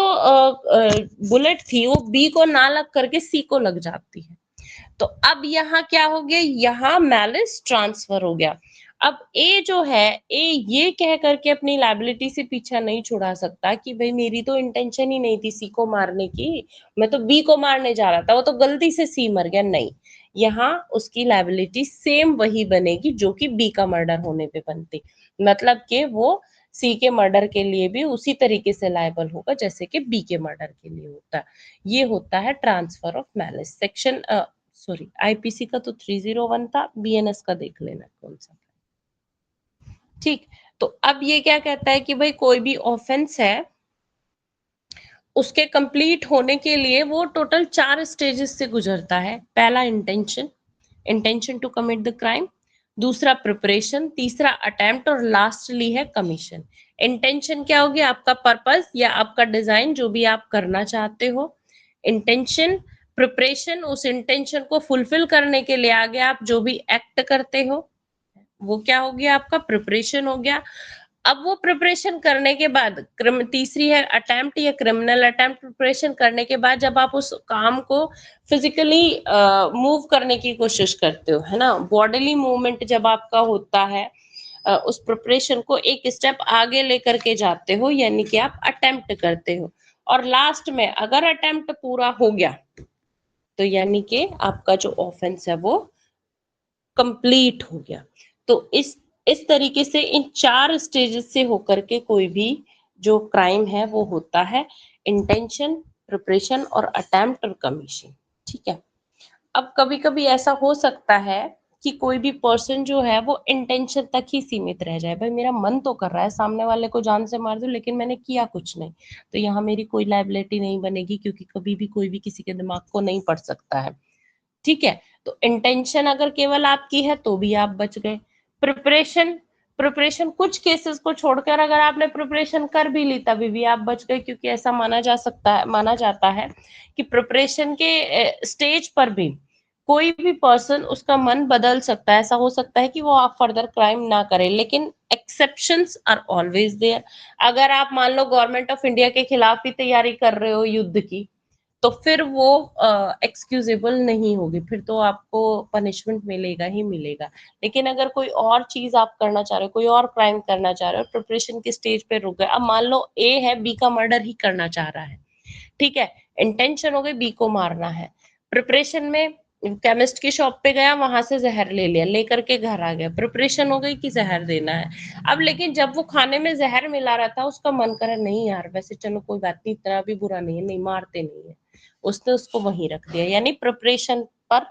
बुलेट थी वो बी को ना लग करके सी को लग जाती है। तो अब यहाँ क्या हो गया, यहाँ मैलिस ट्रांसफर हो गया। अब ए जो है, ए ये कह करके अपनी लायबिलिटी से पीछा नहीं छुड़ा सकता कि भाई मेरी तो इंटेंशन ही नहीं थी सी को मारने की, मैं तो बी को मारने जा रहा था, वो तो गलती से सी मर गया। नहीं, यहाँ उसकी लायबिलिटी सेम वही बनेगी जो कि बी का मर्डर होने पे बनती। मतलब कि वो सी के मर्डर के लिए भी उसी तरीके से लायबल होगा जैसे कि बी के मर्डर के लिए होता है। ये होता है transfer of malice. Section sorry, IPC का तो 301 था, बीएनएस का देख लेना कौन सा। ठीक, तो अब ये क्या कहता है कि भाई कोई भी ऑफेंस है, उसके कंप्लीट होने के लिए वो टोटल 4 स्टेजेस से गुजरता है। पहला intention to commit the crime, दूसरा प्रिपरेशन, तीसरा अटेम्प्ट और लास्टली है कमीशन। इंटेंशन क्या होगी, आपका पर्पस या आपका डिजाइन, जो भी आप करना चाहते हो। इंटेंशन, प्रिपरेशन, उस इंटेंशन को फुलफिल करने के लिए आगे आप जो भी एक्ट करते हो वो क्या हो गया, आपका प्रिपरेशन हो गया। अब वो प्रिपरेशन करने के बाद तीसरी है अटेम्प्ट या क्रिमिनल अटेम्प्ट। प्रिपरेशन करने के बाद जब आप उस काम को फिजिकली मूव करने की कोशिश करते हो, है ना, बॉडीली मूवमेंट जब आपका होता है, उस प्रिपरेशन को एक स्टेप आगे लेकर के जाते हो, यानी कि आप अटेम्प्ट करते हो। और लास्ट में अगर अटेम्प्ट पूरा हो गया तो यानी कि आपका जो ऑफेंस है वो कंप्लीट हो गया। तो इस तरीके से इन 4 स्टेजेस से होकर के कोई भी जो क्राइम है वो होता है, इंटेंशन, प्रिपरेशन और अटेम्प्ट और कमीशन। ठीक है। अब कभी कभी ऐसा हो सकता है कि कोई भी पर्सन जो है वो इंटेंशन तक ही सीमित रह जाए, भाई मेरा मन तो कर रहा है सामने वाले को जान से मार दूं, लेकिन मैंने किया कुछ नहीं, तो यहाँ मेरी कोई लायबिलिटी नहीं बनेगी, क्योंकि कभी भी कोई भी किसी के दिमाग को नहीं पढ़ सकता है। ठीक है, तो इंटेंशन अगर केवल आपकी है तो भी आप बच गए। प्रिपरेशन कुछ केसेस को छोड़कर अगर आपने प्रिपरेशन कर भी ली तभी भी आप बच गए, क्योंकि ऐसा माना जाता है कि प्रिपरेशन के स्टेज पर भी कोई भी पर्सन उसका मन बदल सकता है। ऐसा हो सकता है कि वो आप फर्दर क्राइम ना करे, लेकिन एक्सेप्शंस आर ऑलवेज देयर। अगर आप मान लो गवर्नमेंट ऑफ इंडिया के खिलाफ ही तैयारी कर रहे हो युद्ध की, तो फिर वो एक्सक्यूजेबल नहीं होगी, फिर तो आपको पनिशमेंट मिलेगा ही मिलेगा। लेकिन अगर कोई और चीज आप करना चाह रहे हो, कोई और क्राइम करना चाह रहे हो, प्रिपरेशन के स्टेज पे रुक गए, अब मान लो ए है बी का मर्डर ही करना चाह रहा है, ठीक है, इंटेंशन हो गई बी को मारना है, प्रिपरेशन में केमिस्ट की शॉप पे गया, वहां से जहर ले लिया, लेकर के घर आ गया, प्रिपरेशन हो गई कि जहर देना है। अब लेकिन जब वो खाने में जहर मिला रहा था, उसका मन करा नहीं यार वैसे चलो कोई बात नहीं, इतना भी बुरा नहीं है, नहीं मारते नहीं है, उसने उसको वहीं रख दिया, यानी प्रिपरेशन पर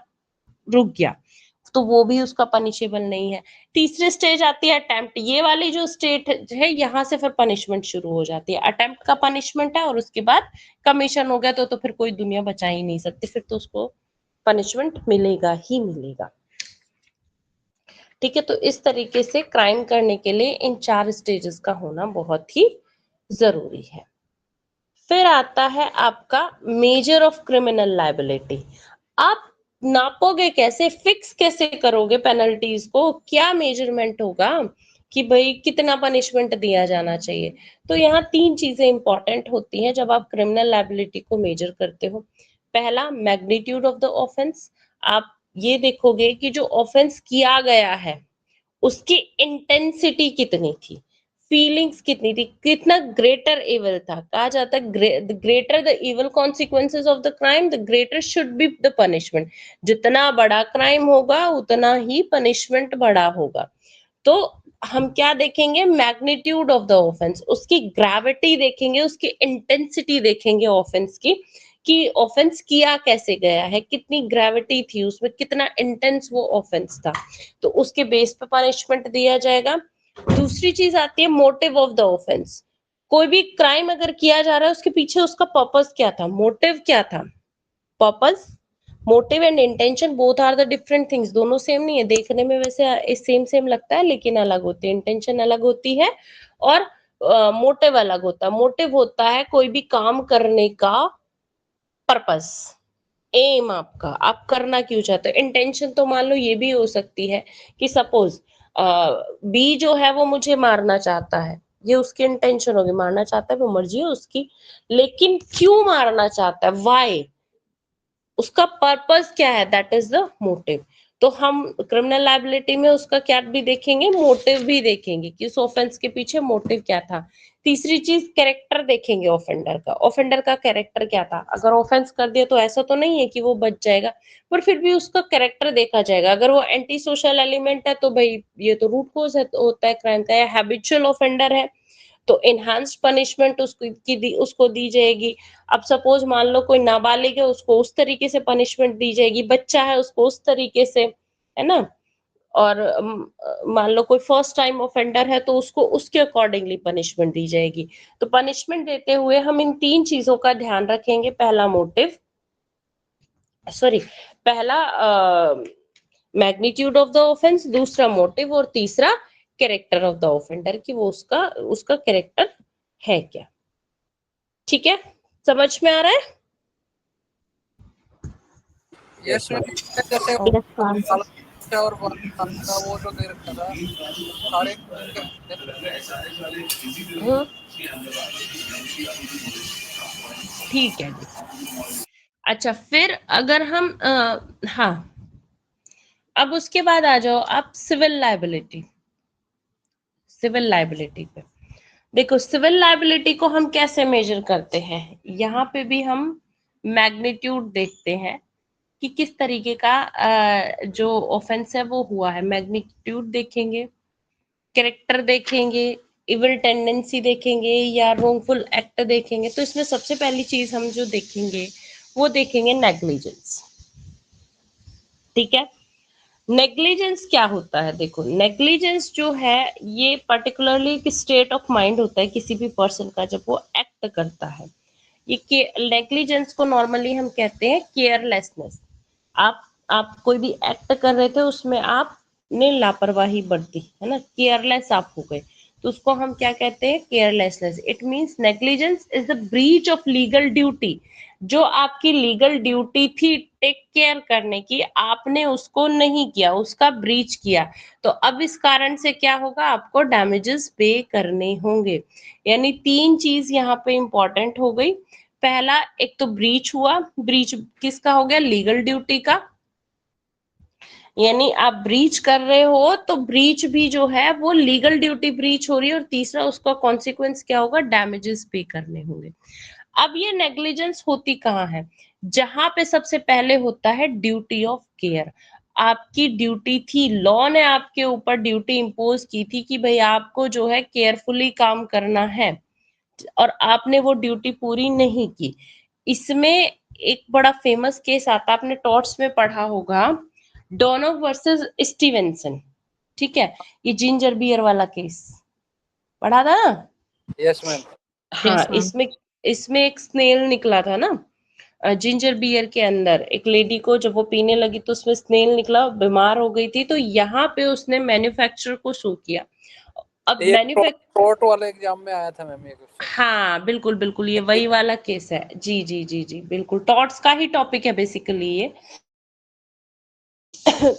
रुक गया, तो वो भी उसका पनिशेबल नहीं है। तीसरी स्टेज आती है अटेम्प्ट। ये वाली जो स्टेट है, यहाँ से फिर पनिशमेंट शुरू हो जाती है। अटेम्प्ट का पनिशमेंट है और उसके बाद कमीशन हो गया तो फिर कोई दुनिया बचा ही नहीं सकती, फिर तो उसको पनिशमेंट मिलेगा ही मिलेगा। ठीक है, तो इस तरीके से क्राइम करने के लिए इन 4 स्टेजेस का होना बहुत ही जरूरी है। फिर आता है आपका मेजर ऑफ क्रिमिनल लायबिलिटी। आप नापोगे कैसे, फिक्स कैसे करोगे पेनल्टीज को, क्या मेजरमेंट होगा कि भाई कितना पनिशमेंट दिया जाना चाहिए। तो यहाँ 3 चीजें इंपॉर्टेंट होती हैं जब आप क्रिमिनल लायबिलिटी को मेजर करते हो। पहला, मैग्नीट्यूड ऑफ द ऑफेंस। आप ये देखोगे कि जो ऑफेंस किया गया है उसकी इंटेंसिटी कितनी थी, फीलिंग्स कितनी थी, कितना ग्रेटर एविल था। कहा जाता है greater the evil consequences of the crime the greater should be the punishment. जितना बड़ा क्राइम होगा उतना ही पनिशमेंट बड़ा होगा। तो हम क्या देखेंगे, मैग्नीट्यूड ऑफ द ऑफेंस, उसकी ग्रेविटी देखेंगे, उसकी इंटेंसिटी देखेंगे ऑफेंस की, कि ऑफेंस किया कैसे गया है, कितनी ग्रेविटी थी उसमें, कितना इंटेंस वो ऑफेंस था, तो उसके बेस पे पनिशमेंट दिया जाएगा। दूसरी चीज आती है मोटिव ऑफ द ऑफेंस। कोई भी क्राइम अगर किया जा रहा है उसके पीछे उसका पर्पस क्या था, मोटिव क्या था। Purpose, motive and intention both are the different things, दोनों सेम नहीं है, देखने में वैसे सेम सेम लगता है लेकिन अलग होती है। इंटेंशन अलग होती है और मोटिव अलग होता है। मोटिव होता है कोई भी काम करने का पर्पस, एम, आपका आप करना क्यों चाहते हो। इंटेंशन तो मान लो ये भी हो सकती है कि सपोज बी जो है वो मुझे मारना चाहता है, ये उसकी इंटेंशन होगी, मारना चाहता है वो मर्जी है उसकी, लेकिन क्यों मारना चाहता है, वाई, उसका पर्पस क्या है, दैट इज द मोटिव। तो हम क्रिमिनल लायबिलिटी में उसका क्या भी देखेंगे, मोटिव भी देखेंगे कि उस ऑफेंस के पीछे मोटिव क्या था। तीसरी चीज कैरेक्टर देखेंगे ऑफेंडर का, ऑफेंडर का कैरेक्टर क्या था। अगर ऑफेंस कर दिया तो ऐसा तो नहीं है कि वो बच जाएगा, पर फिर भी उसका कैरेक्टर देखा जाएगा। अगर वो एंटी सोशल एलिमेंट है तो भाई ये तो रूट कोज होता है क्राइम का, या हैबिचुअल ऑफेंडर है तो एनहांस्ड पनिशमेंट उसको दी जाएगी। अब सपोज मान लो कोई नाबालिग है, उसको उस तरीके से पनिशमेंट दी जाएगी, बच्चा है उसको उस तरीके से, है ना। और मान लो कोई फर्स्ट टाइम ऑफेंडर है तो उसको उसके अकॉर्डिंगली पनिशमेंट दी जाएगी। तो पनिशमेंट देते हुए हम इन 3 चीजों का ध्यान रखेंगे। पहला मोटिव, सॉरी, पहला मैग्नीट्यूड ऑफ द ऑफेंस, दूसरा मोटिव और तीसरा कैरेक्टर ऑफ द ऑफेंडर, कि वो उसका कैरेक्टर है क्या। ठीक है, समझ में आ रहा है। यस मैम, जैसे और वो जो दे रखा था सारे ठीक है जी। अच्छा, फिर अगर हम हाँ, अब उसके बाद आ जाओ आप सिविल लायबिलिटी। सिविल लायबिलिटी पे देखो, सिविल लायबिलिटी को हम कैसे मेजर करते हैं। यहाँ पे भी हम मैग्नीट्यूड देखते हैं कि किस तरीके का जो ऑफेंस है वो हुआ है। मैग्नीट्यूड देखेंगे, कैरेक्टर देखेंगे, इविल टेंडेंसी देखेंगे या रोंगफुल एक्ट देखेंगे। तो इसमें सबसे पहली चीज हम जो देखेंगे वो देखेंगे नेग्लिजेंस। ठीक है, नेग्लिजेंस क्या होता है, देखो नेग्लिजेंस जो है ये पर्टिकुलरली एक स्टेट ऑफ माइंड होता है किसी भी पर्सन का जब वो एक्ट करता है। ये नेग्लिजेंस को नॉर्मली हम कहते हैं केयरलेसनेस। आप कोई भी एक्ट कर रहे थे उसमें आपने लापरवाही बरती, है ना, केयरलेस आप हो गए, तो उसको हम क्या कहते हैं, carelessness. It means negligence is the breach of legal duty. जो आपकी लीगल ड्यूटी थी टेक केयर करने की, आपने उसको नहीं किया, उसका ब्रीच किया, तो अब इस कारण से क्या होगा, आपको डैमेजेस पे करने होंगे। यानी 3 चीज यहाँ पे इंपॉर्टेंट हो गई। पहला, एक तो ब्रीच हुआ, ब्रीच किसका हो गया, लीगल ड्यूटी का, यानी आप ब्रीच कर रहे हो तो ब्रीच भी जो है वो लीगल ड्यूटी ब्रीच हो रही है। और तीसरा, उसका कॉन्सिक्वेंस क्या होगा, डैमेजेस पे करने होंगे। अब ये नेग्लिजेंस होती कहाँ है, जहां पे सबसे पहले होता है ड्यूटी ऑफ केयर। आपकी ड्यूटी थी, लॉ ने आपके ऊपर ड्यूटी इंपोज की थी कि भाई आपको जो है केयरफुली काम करना है, और आपने वो ड्यूटी पूरी नहीं की। इसमें एक बड़ा फेमस केस आता है, आपने टॉर्ट्स में पढ़ा होगा, डोनोव वर्सेस स्टीवेंसन। ठीक है, ये जिंजर बियर वाला केस पढ़ा था ना? Yes ma'am. हाँ, Yes, ma'am. इसमें इसमें एक स्नेल निकला था ना, जिंजर बियर के अंदर एक लेडी को जब वो पीने लगी तो उसमें स्नेल निकला, बीमार हो गई थी, तो यहाँ पे उसने मैन्युफैक्चरर को शो किया। अब ये मैन्युफैक्चर, कोर्ट वाले एग्जाम में आया था मैम ये क्वेश्चन। हाँ बिल्कुल बिल्कुल, ये वही वाला केस है। जी जी जी जी बिल्कुल, टॉर्ट्स का ही टॉपिक है बेसिकली ये।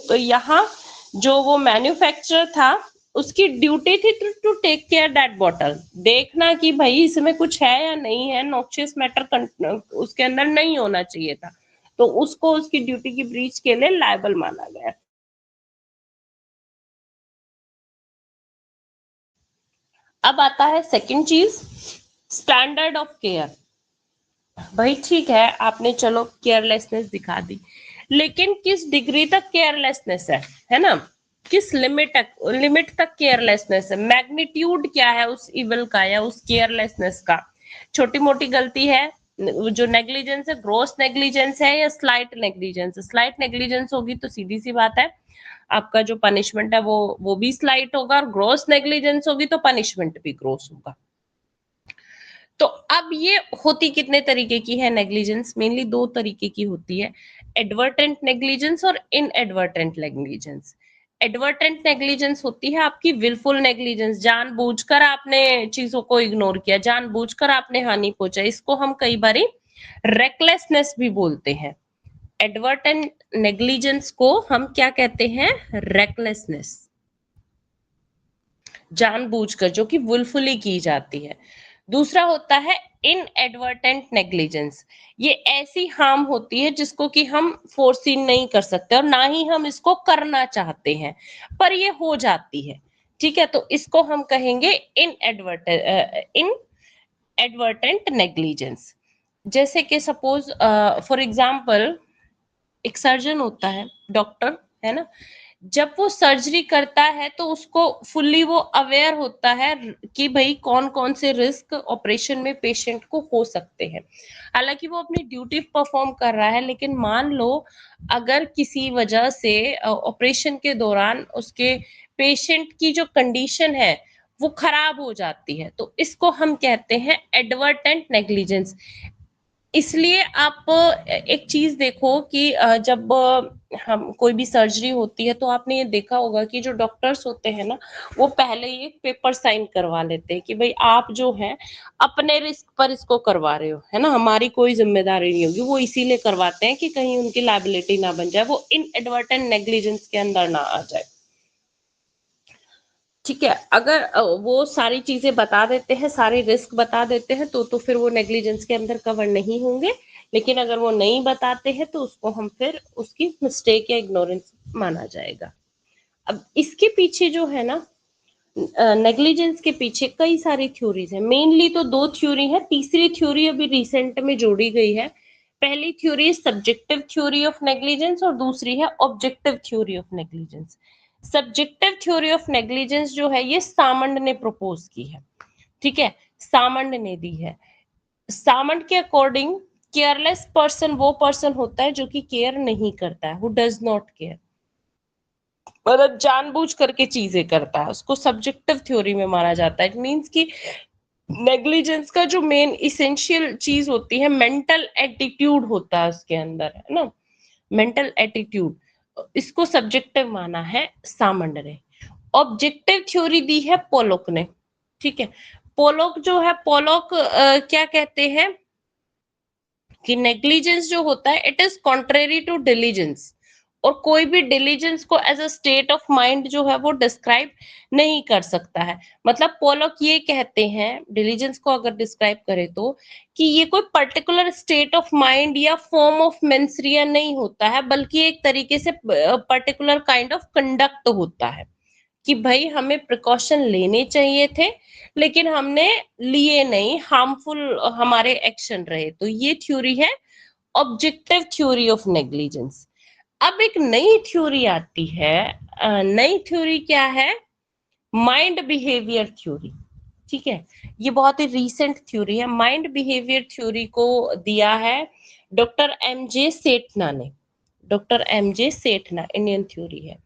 तो यहाँ जो वो मैन्युफैक्चरर था, उसकी ड्यूटी थी to take care that bottle, देखना कि भाई इसमें कुछ है या नहीं है, नॉक्सियस मैटर उसके अंदर नहीं होना चाहिए था, तो उसको उसकी ड्यूटी की ब्रीच के लिए लायबल माना गया। अब आता है सेकंड चीज, स्टैंडर्ड ऑफ केयर। भाई ठीक है, आपने चलो केयरलेसनेस दिखा दी, लेकिन किस डिग्री तक केयरलेसनेस है ना, किस लिमिट तक केयरलेसनेस है, मैग्नीट्यूड क्या है उस इविल का या उस केयरलेसनेस का। छोटी मोटी गलती है जो नेग्लिजेंस है, ग्रोस नेग्लिजेंस है या स्लाइट नेग्लिजेंस है। स्लाइट नेग्लिजेंस होगी तो सीधी सी बात है, आपका जो पनिशमेंट है वो भी स्लाइट होगा, और ग्रोस नेग्लिजेंस होगी तो पनिशमेंट भी ग्रोस होगा। तो अब ये होती कितने तरीके की है नेग्लिजेंस, मेनली दो तरीके की होती है, एडवर्टेंट नेग्लिजेंस और इनएडवर्टेंट नेग्लिजेंस। एडवर्टेंट नेग्लिजेंस होती है आपकी विलफुल नेग्लिजेंस, जानबूझकर आपने चीजों को इग्नोर किया, जानबूझकर आपने हानि पहुंचाई, इसको हम कई बारी रेकलेसनेस भी बोलते हैं। एडवर्टेंट नेग्लिजेंस को हम क्या कहते हैं, रेकलेसनेस, जानबूझकर जो कि विलफुली की जाती है। दूसरा होता है इनएडवर्टेंट नेग्लिजेंस, ये ऐसी हार्म होती है जिसको कि हम फोर्सी नहीं कर सकते और ना ही हम इसको करना चाहते हैं, पर ये हो जाती है। ठीक है, तो इसको हम कहेंगे इनएडवर्टेंट नेग्लिजेंस। जैसे कि सपोज फॉर एग्जांपल, एक सर्जन होता है, डॉक्टर है ना, जब वो सर्जरी करता है तो उसको फुल्ली वो अवेयर होता है कि भाई कौन कौन से रिस्क ऑपरेशन में पेशेंट को हो सकते हैं। हालांकि वो अपनी ड्यूटी परफॉर्म कर रहा है, लेकिन मान लो अगर किसी वजह से ऑपरेशन के दौरान उसके पेशेंट की जो कंडीशन है वो खराब हो जाती है, तो इसको हम कहते हैं एडवर्टेंट नेग्लिजेंस। इसलिए आप एक चीज देखो कि जब हम कोई भी सर्जरी होती है तो आपने ये देखा होगा कि जो डॉक्टर्स होते हैं ना, वो पहले ही एक पेपर साइन करवा लेते हैं कि भाई आप जो है अपने रिस्क पर इसको करवा रहे हो, है ना, हमारी कोई जिम्मेदारी नहीं होगी। वो इसीलिए करवाते हैं कि कहीं उनकी लायबिलिटी ना बन जाए, वो इनएडवर्टेंट नेग्लिजेंस के अंदर ना आ जाए। ठीक है, अगर वो सारी चीजें बता देते हैं, सारे रिस्क बता देते हैं, तो फिर वो नेग्लिजेंस के अंदर कवर नहीं होंगे। लेकिन अगर वो नहीं बताते हैं तो उसको हम फिर उसकी मिस्टेक या इग्नोरेंस माना जाएगा। अब इसके पीछे जो है ना, नेग्लिजेंस के पीछे कई सारी थ्योरीज है, मेनली तो दो थ्योरी है, तीसरी थ्योरी अभी रिसेंट में जोड़ी गई है। पहली theory subjective theory of negligence और दूसरी है objective theory of negligence. Subjective theory of negligence जो है ये सामंड ने प्रपोज की है। ठीक है, सामंड ने दी है। सामंड के अकॉर्डिंग केयरलेस पर्सन वो पर्सन होता है जो कि केयर नहीं करता है, हु डज नॉट केयर, मतलब जानबूझ करके चीजें करता है, उसको सब्जेक्टिव थ्योरी में माना जाता है। इट मींस कि नेग्लिजेंस का जो मेन इसेंशियल चीज होती है, मेंटल एटीट्यूड होता है उसके अंदर, है ना, मेंटल एटीट्यूड, इसको सब्जेक्टिव माना है सामंड ने। ऑब्जेक्टिव थ्योरी दी है पोलॉक ने। ठीक है, पोलॉक जो है, पोलॉक क्या कहते हैं कि नेग्लिजेंस जो होता है it is contrary to diligence, और कोई भी डिलीजेंस को as a state of mind जो है वो डिस्क्राइब नहीं कर सकता है। मतलब पोलॉक ये कहते हैं, डिलीजेंस को अगर डिस्क्राइब करे तो, कि ये कोई पर्टिकुलर स्टेट ऑफ माइंड या फॉर्म ऑफ मेंसरिया नहीं होता है, बल्कि एक तरीके से पर्टिकुलर काइंड ऑफ कंडक्ट होता है कि भाई हमें प्रिकॉशन लेने चाहिए थे लेकिन हमने लिए नहीं, हार्मफुल हमारे एक्शन रहे। तो ये थ्योरी है ऑब्जेक्टिव थ्योरी ऑफ नेग्लिजेंस। अब एक नई थ्योरी आती है, नई थ्योरी क्या है? Mind behaviour theory. ठीक है, ये बहुत ही रीसेंट थ्योरी है। माइंड बिहेवियर थ्योरी को दिया है डॉक्टर एमजे सेठना ने। Doctor MJ Sethna, Indian theory है।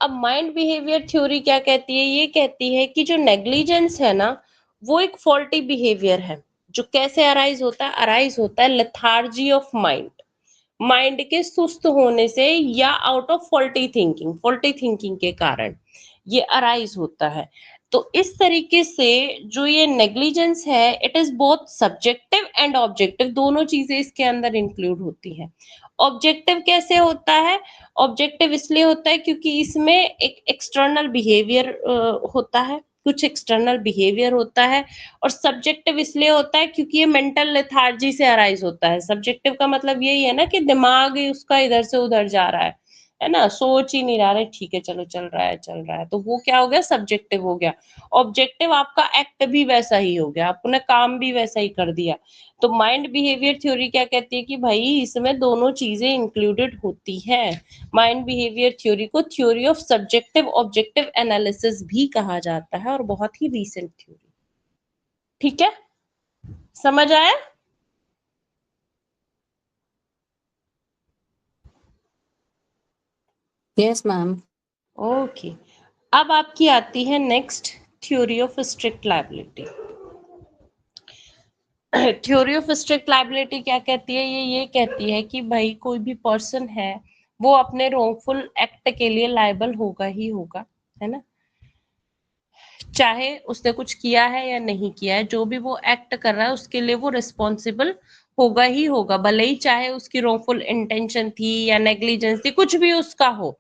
अब माइंड बिहेवियर थ्योरी क्या कहती है? ये कहती है कि जो नेग्लिजेंस है ना, वो एक फॉल्टी बिहेवियर है, जो कैसे अराइज होता है? अराइज होता है लेथार्जी ऑफ माइंड, माइंड के सुस्त होने से या आउट ऑफ फॉल्टी थिंकिंग के कारण ये अराइज होता है। तो इस तरीके से जो ये नेग्लिजेंस है, it is both subjective and objective, दोनों चीजें इसके अंदर इंक्लूड होती हैं। ऑब्जेक्टिव कैसे होता है? ऑब्जेक्टिव इसलिए होता है क्योंकि इसमें एक एक्सटर्नल बिहेवियर होता है, कुछ एक्सटर्नल बिहेवियर होता है। और सब्जेक्टिव इसलिए होता है क्योंकि ये मेंटल लेथार्जी से अराइज होता है। सब्जेक्टिव का मतलब यही है ना कि दिमाग ही उसका इधर से उधर जा रहा है ना, सोच ही नहीं रहा है, ठीक है चलो चल रहा है, तो वो क्या हो गया? सब्जेक्टिव हो गया। ऑब्जेक्टिव आपका एक्ट भी वैसा ही हो गया, आपने काम भी वैसा ही कर दिया। तो माइंड बिहेवियर थ्योरी क्या कहती है कि भाई इसमें दोनों चीजें इंक्लूडेड होती हैं। माइंड बिहेवियर थ्योरी को theory of subjective objective analysis भी कहा जाता है, और बहुत ही रीसेंट थ्योरी। ठीक है, समझ आया? Yes ma'am. ओके, अब आपकी आती है next theory of strict liability. Theory of strict liability क्या कहती है? ये कहती है कि भाई कोई भी पर्सन है, वो अपने रॉन्गफुल एक्ट के लिए लायबल होगा ही होगा, है ना, चाहे उसने कुछ किया है या नहीं किया है। जो भी वो एक्ट कर रहा है उसके लिए वो रिस्पॉन्सिबल होगा ही होगा, भले ही चाहे उसकी रॉन्गफुल इंटेंशन थी या नेग्लिजेंस थी, कुछ भी उसका हो।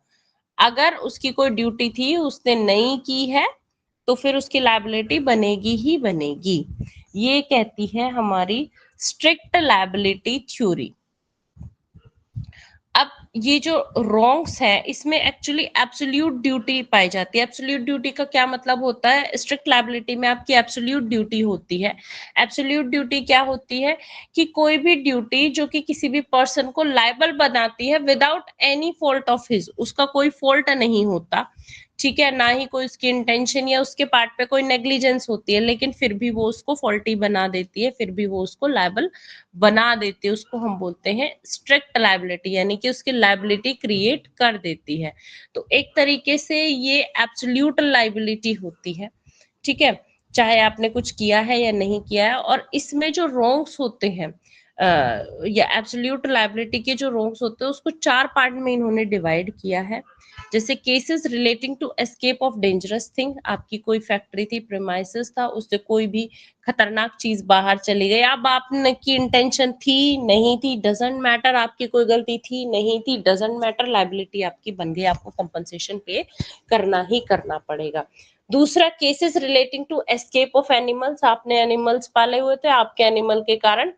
अगर उसकी कोई ड्यूटी थी उसने नहीं की है, तो फिर उसकी लायबिलिटी बनेगी ही बनेगी। ये कहती है हमारी स्ट्रिक्ट लायबिलिटी थ्योरी। अब ये जो रॉन्ग्स है, इसमें एक्चुअली एब्सोल्यूट ड्यूटी पाई जाती है। एब्सोल्यूट ड्यूटी का क्या मतलब होता है? स्ट्रिक्ट लायबिलिटी में आपकी एब्सोल्यूट ड्यूटी होती है। एब्सोल्यूट ड्यूटी क्या होती है? कि कोई भी ड्यूटी जो कि किसी भी पर्सन को लायबल बनाती है without any fault of his, उसका कोई फॉल्ट नहीं होता, ठीक है, ना ही कोई उसकी इंटेंशन या उसके पार्ट पे कोई नेग्लिजेंस होती है, लेकिन फिर भी वो उसको फॉल्टी बना देती है, फिर भी वो उसको लायबल बना देती है, उसको हम बोलते हैं स्ट्रिक्ट लायबिलिटी, यानी कि उसकी लायबिलिटी क्रिएट कर देती है। तो एक तरीके से ये एब्सोल्यूट लायबिलिटी होती है, ठीक है, चाहे आपने कुछ किया है या नहीं किया है। और इसमें जो रॉन्ग्स होते हैं या एब्सोल्यूट लायबिलिटी के जो रॉन्ग्स होते हैं, उसको 4 पार्ट में इन्होंने डिवाइड किया है। जैसे cases relating to escape of dangerous thing, आपकी कोई फैक्ट्री थी, प्रीमाइसेस था, उससे कोई भी खतरनाक चीज बाहर चली गई, अब आपने की इंटेंशन थी नहीं थी, डजंट मैटर, आपकी कोई गलती थी नहीं थी, डजंट मैटर, लायबिलिटी आपकी बन गई, आपको कंपनसेशन पे करना ही करना पड़ेगा। दूसरा, cases relating to escape of animals, आपने एनिमल्स पाले हुए थे, आपके एनिमल के कारण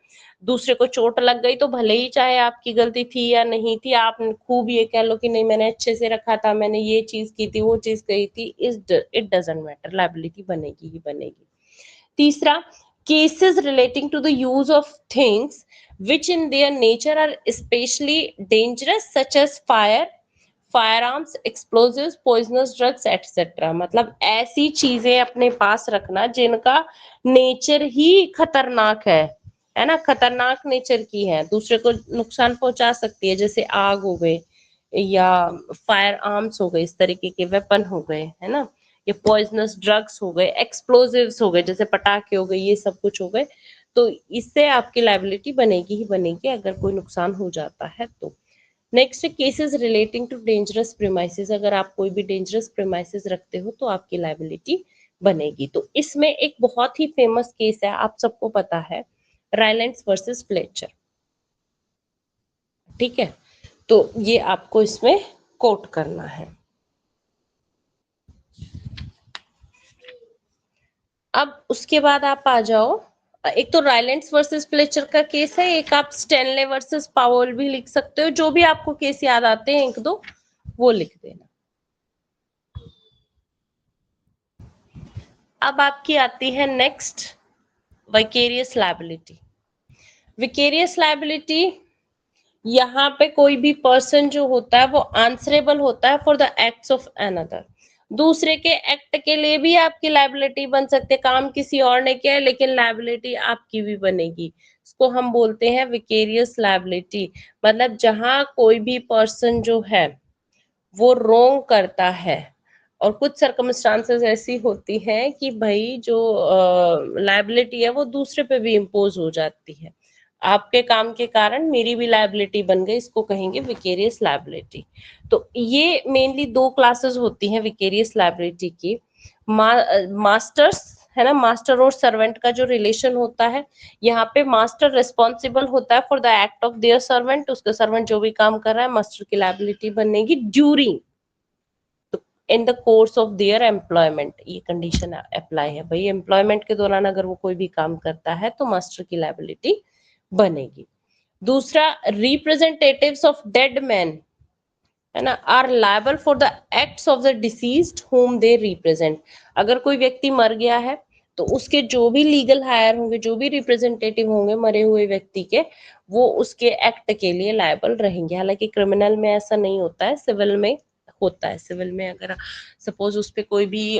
दूसरे को चोट लग गई, तो भले ही चाहे आपकी गलती थी या नहीं थी, आप खूब ये कह लो कि नहीं मैंने अच्छे से रखा था, मैंने ये चीज की थी, वो चीज कही थी, इट डजंट मैटर, लायबिलिटी बनेगी ही बनेगी। तीसरा, cases relating to the use of things which in their nature are especially dangerous such as firearms, explosives, poisonous drugs etcetera. मतलब ऐसी चीजें अपने पास रखना जिनका नेचर ही खतरनाक है ना, खतरनाक नेचर की है, दूसरे को नुकसान पहुंचा सकती है, जैसे आग हो गए या फायर आर्म्स हो गए, इस तरीके के वेपन हो गए, है ना, ये पॉइजनस ड्रग्स हो गए, एक्सप्लोजिव्स हो गए, जैसे पटाखे हो गए, ये सब कुछ हो गए। तो इससे आपकी लायबिलिटी बनेगी ही बनेगी अगर कोई नुकसान हो जाता है तो। Next, cases relating to dangerous premises, अगर आप कोई भी डेंजरस प्रीमाइसेस रखते हो तो आपकी लायबिलिटी बनेगी। तो इसमें एक बहुत ही फेमस केस है, आप सबको पता है, रायलेंस वर्सेस फ्लेचर, ठीक है, तो ये आपको इसमें कोट करना है। अब उसके बाद आप आ जाओ, एक तो रायलेंस वर्सेस फ्लेचर का केस है, एक आप स्टैनले वर्सेस पावेल भी लिख सकते हो, जो भी आपको केस याद आते हैं एक दो वो लिख देना। अब आपकी आती है next vicarious liability. Vicarious liability यहाँ पे कोई भी पर्सन जो होता है वो आंसरेबल होता है for the acts of another. दूसरे के एक्ट के लिए भी आपकी लायबिलिटी बन सकती है, काम किसी और ने किया है लेकिन लायबिलिटी आपकी भी बनेगी। इसको हम बोलते हैं विकेरियस लायबिलिटी। मतलब जहां कोई भी पर्सन जो है वो रोंग करता है और कुछ सर्कमस्टांसेस ऐसी होती हैं कि भाई जो लायबिलिटी है वो दूसरे पे भी इम्पोज हो जाती है, आपके काम के कारण मेरी भी लायबिलिटी बन गई, इसको कहेंगे विकेरियस लायबिलिटी। तो ये मेनली दो क्लासेस होती हैं विकेरियस लायबिलिटी की। मास्टर्स है ना, मास्टर और सर्वेंट का जो रिलेशन होता है, यहाँ पे मास्टर रिस्पॉन्सिबल होता है for the act of their servant, उसका सर्वेंट जो भी काम कर रहा है मास्टर की लायबिलिटी बनेगी during in the course of their employment. ये कंडीशन अप्लाई है भाई, एम्प्लॉयमेंट के दौरान अगर वो कोई भी काम करता है तो मास्टर की लायबिलिटी बनेगी। दूसरा, रिप्रेजेंटेटिव्स ऑफ डेड मैन है ना are liable for the acts of the deceased whom they represent. अगर कोई व्यक्ति मर गया है तो उसके जो भी लीगल हायर होंगे, जो भी रिप्रेजेंटेटिव होंगे मरे हुए व्यक्ति के, वो उसके एक्ट के लिए लायबल रहेंगे। हालांकि क्रिमिनल में ऐसा नहीं होता है, सिविल में होता है। सिविल में अगर सपोज उस पे कोई भी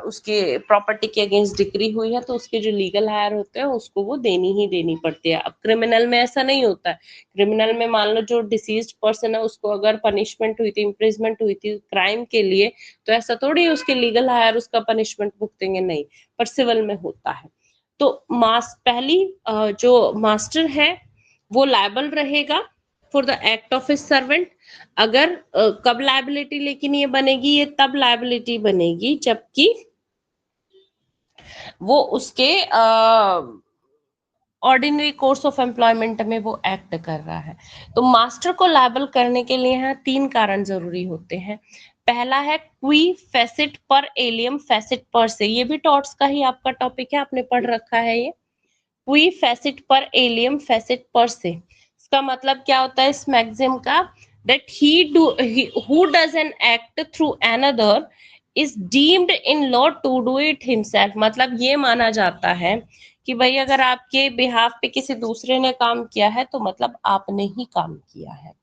उसके प्रॉपर्टी के अगेंस्ट डिक्री हुई है तो उसके जो लीगल हायर होते हैं उसको वो देनी ही देनी पड़ती है। अब क्रिमिनल में ऐसा नहीं होता है। क्रिमिनल में मान लो जो डिसीज्ड पर्सन है उसको अगर पनिशमेंट हुई थी, इम्प्रिजमेंट हुई थी क्राइम के लिए, तो ऐसा थोड़ी उसके लीगल हायर उसका पनिशमेंट भुगतेंगे, नहीं, पर सिविल में होता है। तो पहली जो मास्टर है वो लायबल रहेगा for the act of his servant. अगर कब लायबिलिटी लेकिन ये बनेगी, ये तब लायबिलिटी बनेगी जबकि वो उसके ऑर्डिनरी कोर्स ऑफ एम्प्लॉयमेंट में वो एक्ट कर रहा है। तो मास्टर को लायबल करने के लिए यहाँ 3 कारण जरूरी होते हैं। पहला है क्वी फेसिट पर एलियम फेसिट पर से, ये भी टॉर्ट्स का ही आपका टॉपिक है, आपने पढ़ रखा है ये। क्वी फेसिट पर एलियम फेसिट पर से, इसका मतलब क्या होता है इस मैक्सिम का, that who does an act through another is deemed in law to do it himself। मतलब ये माना जाता है कि भाई अगर आपके बिहाफ पे किसी दूसरे ने काम किया है तो मतलब आपने ही काम किया है।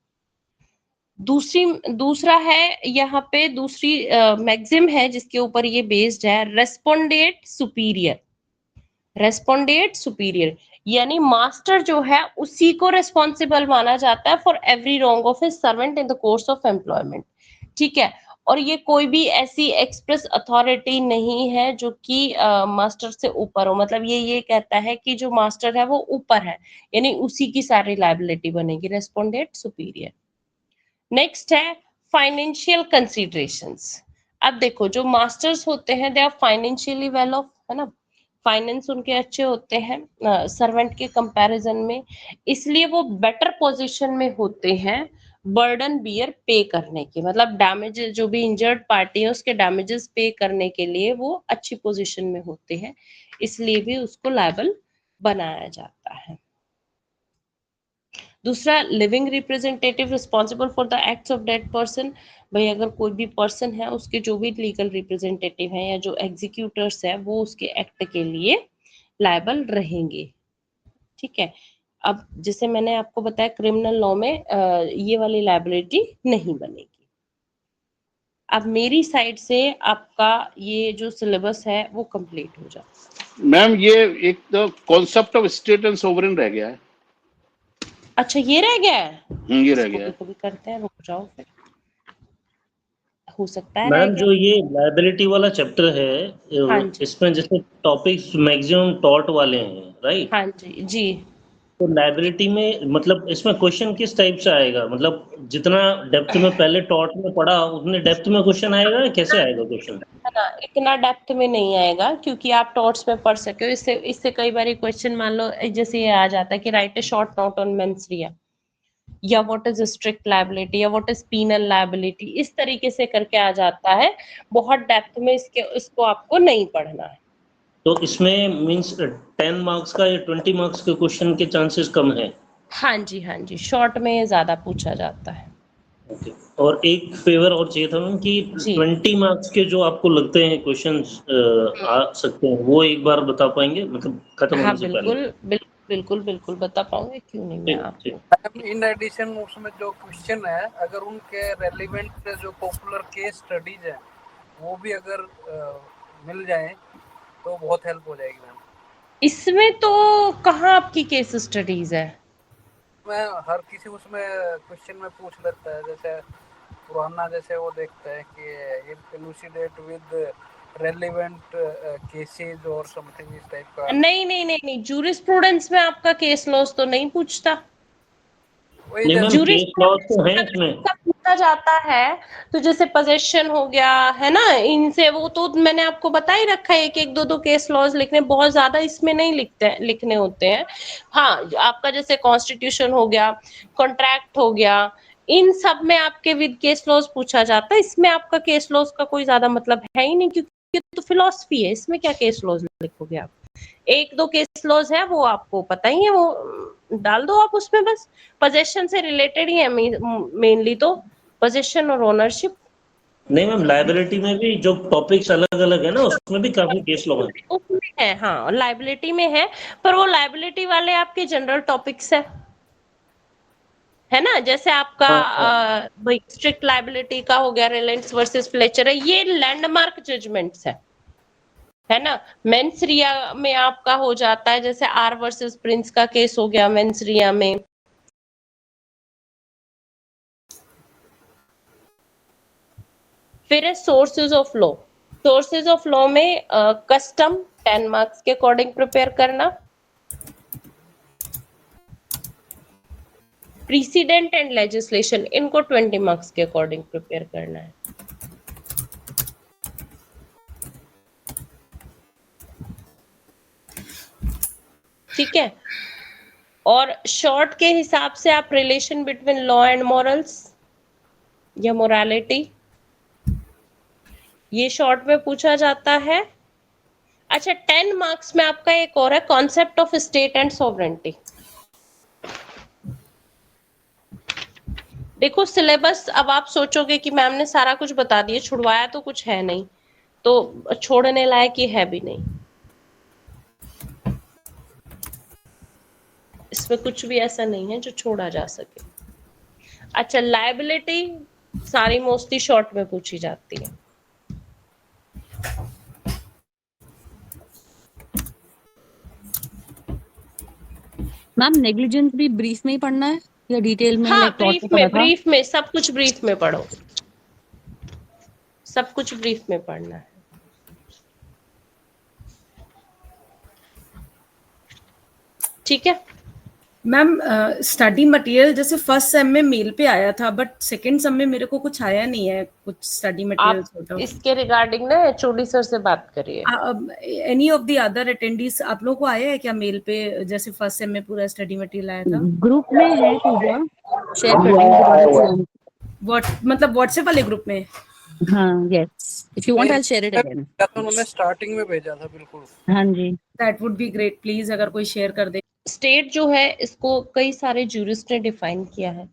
दूसरा है यहाँ पे दूसरी मैक्सिम है जिसके ऊपर ये बेस्ड है, रेस्पोंडेट सुपीरियर। रेस्पोंडेट सुपीरियर यानी मास्टर जो है उसी को रिस्पॉन्सिबल माना जाता है for every wrong of his servant in the course of employment. ठीक है, और ये कोई भी ऐसी एक्सप्रेस अथॉरिटी नहीं है जो कि मास्टर से ऊपर हो। मतलब ये कहता है कि जो मास्टर है वो ऊपर है, यानी उसी की सारी लायबिलिटी बनेगी, रेस्पोंडेट सुपीरियर। नेक्स्ट है फाइनेंशियल कंसीडरेशंस। अब देखो जो मास्टर्स होते हैं they are financially well off, है ना, फाइनेंस उनके अच्छे होते हैं सर्वेंट के कंपैरिजन में, इसलिए वो बेटर पोजीशन में होते हैं बर्डन बियर पे करने की। मतलब डैमेज, जो भी इंजर्ड पार्टी है उसके डैमेजेस पे करने के लिए वो अच्छी पोजीशन में होते हैं, इसलिए भी उसको लायबल बनाया जाता है। दूसरा, living representative responsible for the acts of dead person. भाई अगर कोई भी पर्सन है उसके जो भी लीगल रिप्रेजेंटेटिव है या जो एग्जीक्यूटर्स है वो उसके एक्ट के लिए लायबल रहेंगे। ठीक है, अब जैसे मैंने आपको बताया क्रिमिनल लॉ में ये वाली लायबिलिटी नहीं बनेगी। अब मेरी साइड से आपका ये जो सिलेबस है वो कंप्लीट हो जाता है। मैम ये एक तो concept of state and sovereign रह गया है। अच्छा ये रह गया है, ये रह गया है। भी करते हैं, रुक जाओ फिर, हो सकता है। मैम जो ये लायबिलिटी वाला चैप्टर है, हाँ जी। इसमें जैसे टॉपिक्स मैक्सिमम टॉर्ट वाले हैं, राइट? हाँ जी जी। तो लायबिलिटी में मतलब इसमें क्वेश्चन किस टाइप से आएगा? मतलब जितना डेप्थ में पहले टॉर्ट में पढ़ा उतने डेप्थ में क्वेश्चन आएगा या कैसे आएगा क्वेश्चन? ना इतना डेप्थ में नहीं आएगा क्योंकि आप टॉर्ट्स में पढ़ सके हो। इससे कई बार क्वेश्चन मान लो जैसे ये आ जाता है कि write a short note on mens rea, या व्हाट इज स्ट्रिक्ट लायबिलिटी, या व्हाट इज पीनल लायबिलिटी, इस तरीके से करके आ जाता है। बहुत डेप्थ में इसको आपको नहीं पढ़ना है। तो इसमें मींस 10 मार्क्स का या 20 मार्क्स के क्वेश्चन के चांसेस कम है? हाँ जी, शॉर्ट में ज्यादा पूछा जाता है। ओके, और एक फेवर और चाहिए था मैम कि 20 मार्क्स के जो आपको लगते हैं क्वेश्चंस आ सकते हैं वो एक बार बता पाएंगे, मतलब खत्म होने से पहले? बिल्कुल बिल्कुल बिल्कुल बता पाऊंगी, क्यों नहीं मैं ठीक आपको। ठीक। इन एडिशन उसमें जो क्वेश्चन है, अगर उनके रेलिवेंट जो पॉपुलर केस स्टडीज है वो भी अगर मिल जाए तो बहुत हेल्प हो जाएगी मैम। इसमें तो कहाँ आपकी केस स्टडीज है? मैं हर किसी उसमें क्वेश्चन में पूछ लेता है, जैसे पुराना जैसे वो देखता है कि इफ इलुसिडेट विद रेलिवेंट केसेस और समथिंग इस टाइप का। नहीं नहीं नहीं नहीं, जूरिस्प्रूडेंस में आपका केस लॉस तो नहीं पूछता। वही नहीं मैम, जैसे केस लॉस तो है इसमें। पूछा जाता है तो जैसे पोजेशन हो गया है ना, इनसे वो तो मैंने आपको बता ही रखा है, एक एक दो दो केस लॉज लिखने, बहुत ज्यादा इसमें नहीं लिखने होते हैं। हाँ, आपका जैसे कॉन्स्टिट्यूशन हो गया, कॉन्ट्रैक्ट हो गया, इन सब में आपके विद केस लॉज पूछा जाता है। इसमें आपका केस लॉज का कोई ज्यादा मतलब है ही नहीं, क्योंकि तो फिलोसफी है, इसमें क्या केस लॉज लिखोगे आप? एक दो केस लॉज है वो आपको पता ही है, वो डाल दो आप उसमें बस। पोजेशन से रिलेटेड ही है मेनली, तो पोजेशन और ओनरशिप। नहीं मैम, लायबिलिटी में भी जो टॉपिक्स अलग अलग है ना, उसमें भी काफी केस लॉ है। उसमें है, हाँ लाइबिलिटी में है, पर वो लाइबिलिटी वाले आपके जनरल टॉपिक्स है ना। जैसे आपका हाँ। भाई स्ट्रिक्ट लाइबिलिटी का हो गया, रिलायंस वर्सेस फ्लेचर है, ये लैंडमार्क जजमेंट्स है ना। मेंसरिया में आपका हो जाता है, जैसे आर वर्सेस प्रिंस का केस हो गया मेंसरिया में। फिर है sources of law. Sources of law में कस्टम 10 मार्क्स के अकॉर्डिंग प्रिपेयर करना, प्रीसिडेंट एंड लेजिस्लेशन इनको 20 मार्क्स के अकॉर्डिंग प्रिपेयर करना है। ठीक है, और शॉर्ट के हिसाब से आप relation between law and morals या मोरालिटी, ये शॉर्ट में पूछा जाता है। अच्छा, 10 मार्क्स में आपका एक और है, concept of state and sovereignty. देखो सिलेबस, अब आप सोचोगे कि मैम ने सारा कुछ बता दिया, छुड़वाया तो कुछ है नहीं, तो छोड़ने लायक ये है भी नहीं, इसमें कुछ भी ऐसा नहीं है जो छोड़ा जा सके। अच्छा, लायबिलिटी सारी मोस्टली शॉर्ट में पूछी जाती है। मैम नेग्लिजेंस भी ब्रीफ में ही पढ़ना है या डिटेल में? हाँ, लाइक टॉट पे पढ़ा था। ब्रीफ में सब कुछ ब्रीफ में पढ़ो, सब कुछ ब्रीफ में पढ़ना है। ठीक है मैम, स्टडी मटेरियल जैसे फर्स्ट सेम में मेल पे आया था, बट सेकंड सेम में मेरे को कुछ आया नहीं है, कुछ स्टडी मटेरियल। आप इसके रिगार्डिंग ना एचओडी सर से बात करिए। Any of the other attendees, आप लोगों को आया है क्या मेल पे, जैसे फर्स्ट सेम में पूरा स्टडी मटेरियल आया था? ग्रुप में है पूजा, शेयर कर देंगे। मतलब व्हाट्सएप वाले ग्रुप में? हाँ, yes, if you want I will share it again. तो उन्होंने स्टार्टिंग में भेजा था बिल्कुल। हाँ जी, that would be great, please अगर कोई शेयर कर दे। स्टेट जो है इसको कई सारे जूरिस्ट ने डिफाइन किया है,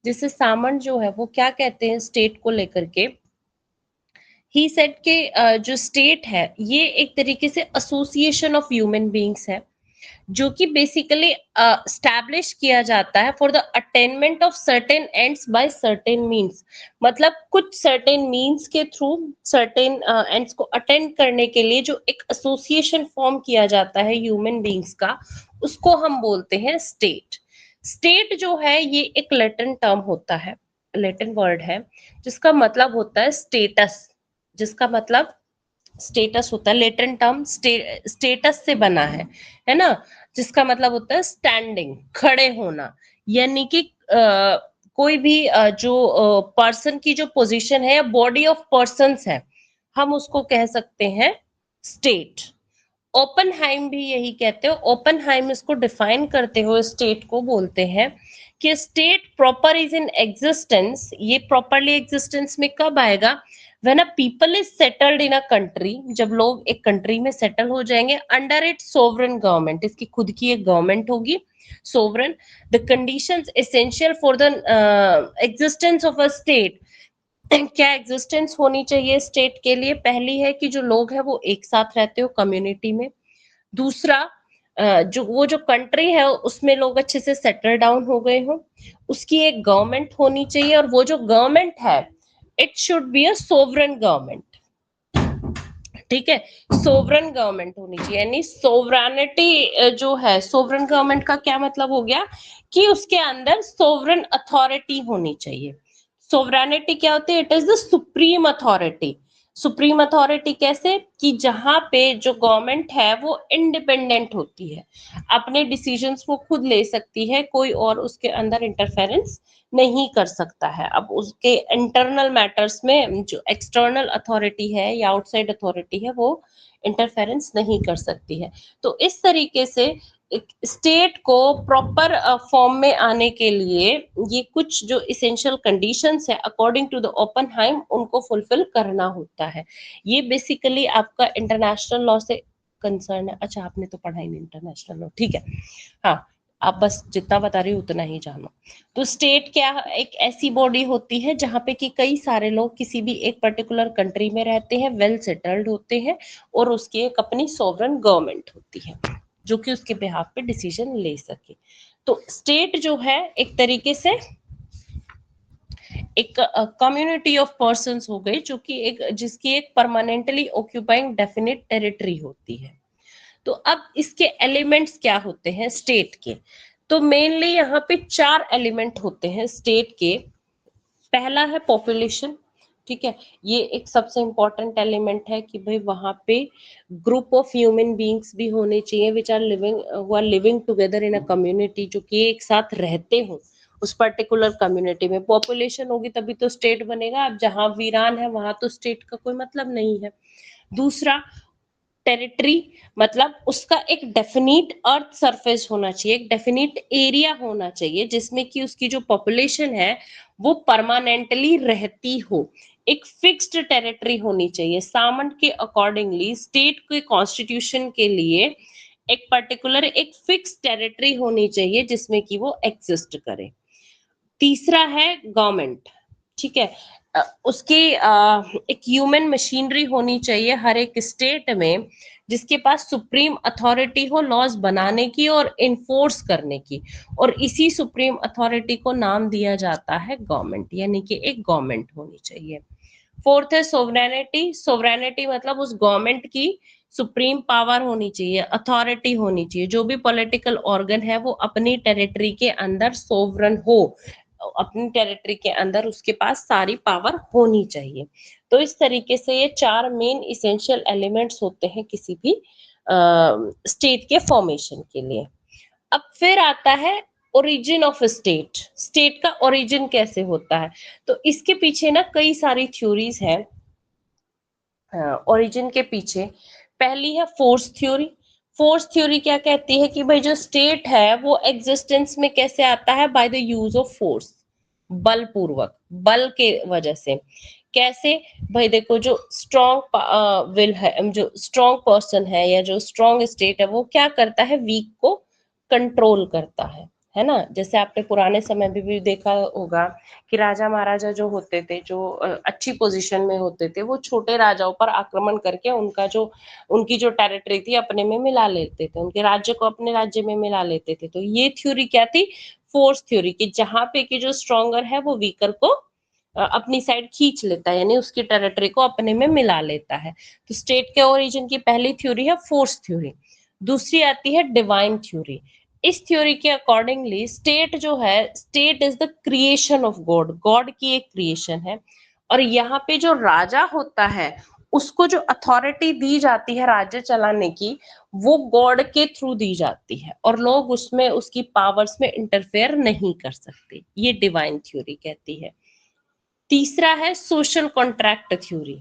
जैसे सामंत जो है वो क्या कहते हैं स्टेट को लेकर के, ही सेड के जो स्टेट है ये एक तरीके से एसोसिएशन ऑफ ह्यूमन बीइंग्स है, जो कि बेसिकली स्टैब्लिश किया जाता है for the attainment of certain ends by certain means. मतलब कुछ सर्टेन मीन्स के थ्रू सर्टेन एंड्स को अटेंड करने के लिए जो एक एसोसिएशन फॉर्म किया जाता है ह्यूमन बीइंग्स का, उसको हम बोलते हैं स्टेट। स्टेट जो है ये एक लैटिन टर्म होता है, लैटिन वर्ड है, जिसका मतलब होता है स्टेटस, जिसका मतलब स्टेटस होता है। लैटिन टर्म स्टेटस से बना है ना, जिसका मतलब होता है स्टैंडिंग, खड़े होना, यानी कि कोई भी जो पर्सन की जो पोजीशन है या बॉडी ऑफ पर्संस है, हम उसको कह सकते हैं स्टेट। ओपनहाइम भी यही कहते हैं, ओपनहाइम इसको डिफाइन करते हुए स्टेट को बोलते हैं कि state proper is in existence. ये प्रॉपरली एग्जिस्टेंस में कब आएगा? When a people is settled in a country, जब लोग एक कंट्री में सेटल हो जाएंगे, अंडर इट सोवरेन गवर्नमेंट, इसकी खुद की एक गवर्नमेंट होगी sovereign. The conditions essential for the existence of a state, क्या एग्जिस्टेंस होनी चाहिए स्टेट के लिए? पहली है कि जो लोग हैं वो एक साथ रहते हो कम्युनिटी में। दूसरा, वो जो कंट्री है उसमें लोग अच्छे से सेटल डाउन हो गए हो, उसकी एक गवर्नमेंट होनी चाहिए, और वो जो गवर्नमेंट है it should be a sovereign government, ठीक है, सोवरेन गवर्नमेंट होनी चाहिए। यानी सोवरेनिटी जो है, सोवरेन गवर्नमेंट का क्या मतलब हो गया कि उसके अंदर सोवरेन अथॉरिटी होनी चाहिए। सोवरेनिटी क्या होती है? It is the supreme authority. Supreme authority कैसे? कि जहां पे जो गवर्नमेंट है वो इंडिपेंडेंट होती है, अपने डिसीजंस वो खुद ले सकती है, कोई और उसके अंदर इंटरफेरेंस नहीं कर सकता है। अब उसके इंटरनल मैटर्स में जो एक्सटर्नल अथॉरिटी है या आउटसाइड अथॉरिटी है वो इंटरफेरेंस नहीं कर सकती है। तो इस तरीके से स्टेट को प्रॉपर फॉर्म में आने के लिए ये कुछ जो इसेंशियल कंडीशंस है अकॉर्डिंग टू द ओपनहाइम उनको फुलफिल करना होता है। ये बेसिकली आपका इंटरनेशनल लॉ से कंसर्न है। अच्छा, आपने तो पढ़ा ही नहीं इंटरनेशनल लॉ, ठीक है, हाँ, आप बस जितना बता रही हो उतना ही जानो। तो स्टेट क्या एक ऐसी बॉडी होती है जहां पे कि कई सारे लोग किसी भी एक पर्टिकुलर कंट्री में रहते हैं, वेल सेटल्ड होते हैं, और उसकी एक अपनी सॉवरेन गवर्नमेंट होती है जो कि उसके बिहाफ पे डिसीजन ले सके। तो स्टेट जो है एक तरीके से एक कम्युनिटी ऑफ पर्संस हो गई, जो कि एक जिसकी एक परमानेंटली ऑक्यूपाइंग डेफिनेट टेरिटरी होती है। तो अब इसके एलिमेंट्स क्या होते हैं स्टेट के? तो मेनली यहाँ पे 4 एलिमेंट होते हैं स्टेट के। पहला है पॉपुलेशन, ठीक है, ये एक सबसे इंपॉर्टेंट एलिमेंट है कि भाई वहां पे ग्रुप ऑफ ह्यूमन बींग्स भी होने चाहिए which are living together in a community, जो कि एक साथ रहते हो उस पर्टिकुलर कम्युनिटी में। पॉपुलेशन होगी तभी तो स्टेट बनेगा। अब जहां वीरान है वहां तो स्टेट का कोई मतलब नहीं है। दूसरा, टेरिटरी, मतलब उसका एक डेफिनिट अर्थ सरफेस होना चाहिए, एक डेफिनिट एरिया होना चाहिए जिसमें कि उसकी जो पॉपुलेशन है वो परमानेंटली रहती हो। एक फिक्स्ड टेरिटरी होनी चाहिए। सामंत के अकॉर्डिंगली स्टेट के कॉन्स्टिट्यूशन के लिए एक पर्टिकुलर एक फिक्स टेरिटरी होनी चाहिए जिसमें कि वो एग्जिस्ट करे। तीसरा है गवर्नमेंट, ठीक है, उसकी एक ह्यूमन मशीनरी होनी चाहिए हर एक स्टेट में जिसके पास सुप्रीम अथॉरिटी हो लॉज बनाने की और इन्फोर्स करने की, और इसी सुप्रीम अथॉरिटी को नाम दिया जाता है गवर्नमेंट, यानी कि एक गवर्नमेंट होनी चाहिए। फोर्थ है सोवरेनिटी। सोवरेनिटी मतलब उस गवर्नमेंट की सुप्रीम पावर होनी चाहिए, अथॉरिटी होनी चाहिए, जो भी पॉलिटिकल ऑर्गन है वो अपनी टेरिटरी के अंदर सोवरन हो, अपनी टेरिटरी के अंदर उसके पास सारी पावर होनी चाहिए। तो इस तरीके से ये 4 मेन इसेंशियल एलिमेंट्स होते हैं किसी भी स्टेट के फॉर्मेशन के लिए। अब फिर आता है ओरिजिन ऑफ स्टेट। स्टेट का ओरिजिन कैसे होता है? तो इसके पीछे ना कई सारी थ्योरीज है ओरिजिन के पीछे। पहली है फोर्स थ्योरी। फोर्स थ्योरी क्या कहती है कि भाई जो स्टेट है वो एग्जिस्टेंस में कैसे आता है? By the use of force, बलपूर्वक, बल के वजह से। कैसे? भाई देखो, जो स्ट्रॉन्ग विल है, जो स्ट्रॉन्ग पर्सन है या जो स्ट्रॉन्ग स्टेट है वो क्या करता है? वीक को कंट्रोल करता है ना। जैसे आपने पुराने समय में भी देखा होगा कि राजा महाराजा जो होते थे, जो अच्छी पोजीशन में होते थे, वो छोटे राजाओं पर आक्रमण करके उनकी जो टेरिटरी थी अपने में मिला लेते थे, उनके राज्य को अपने राज्य में मिला लेते थे। तो ये थ्योरी क्या थी? फोर्स थ्योरी, कि जहां पे कि जो स्ट्रॉन्गर है वो वीकर को अपनी साइड खींच लेता है, यानी उसकी टेरिटरी को अपने में मिला लेता है। तो स्टेट के ओरिजिन की पहली थ्योरी है फोर्स थ्योरी। दूसरी आती है डिवाइन थ्योरी। इस थ्योरी के अकॉर्डिंगली स्टेट जो है, state is the creation of God, God की एक क्रिएशन है। और यहाँ पे जो राजा होता है उसको जो अथॉरिटी दी जाती है राज्य चलाने की, वो गॉड के थ्रू दी जाती है, और लोग उसमें उसकी पावर्स में इंटरफेयर नहीं कर सकते। ये डिवाइन थ्योरी कहती है। तीसरा है सोशल कॉन्ट्रैक्ट थ्योरी।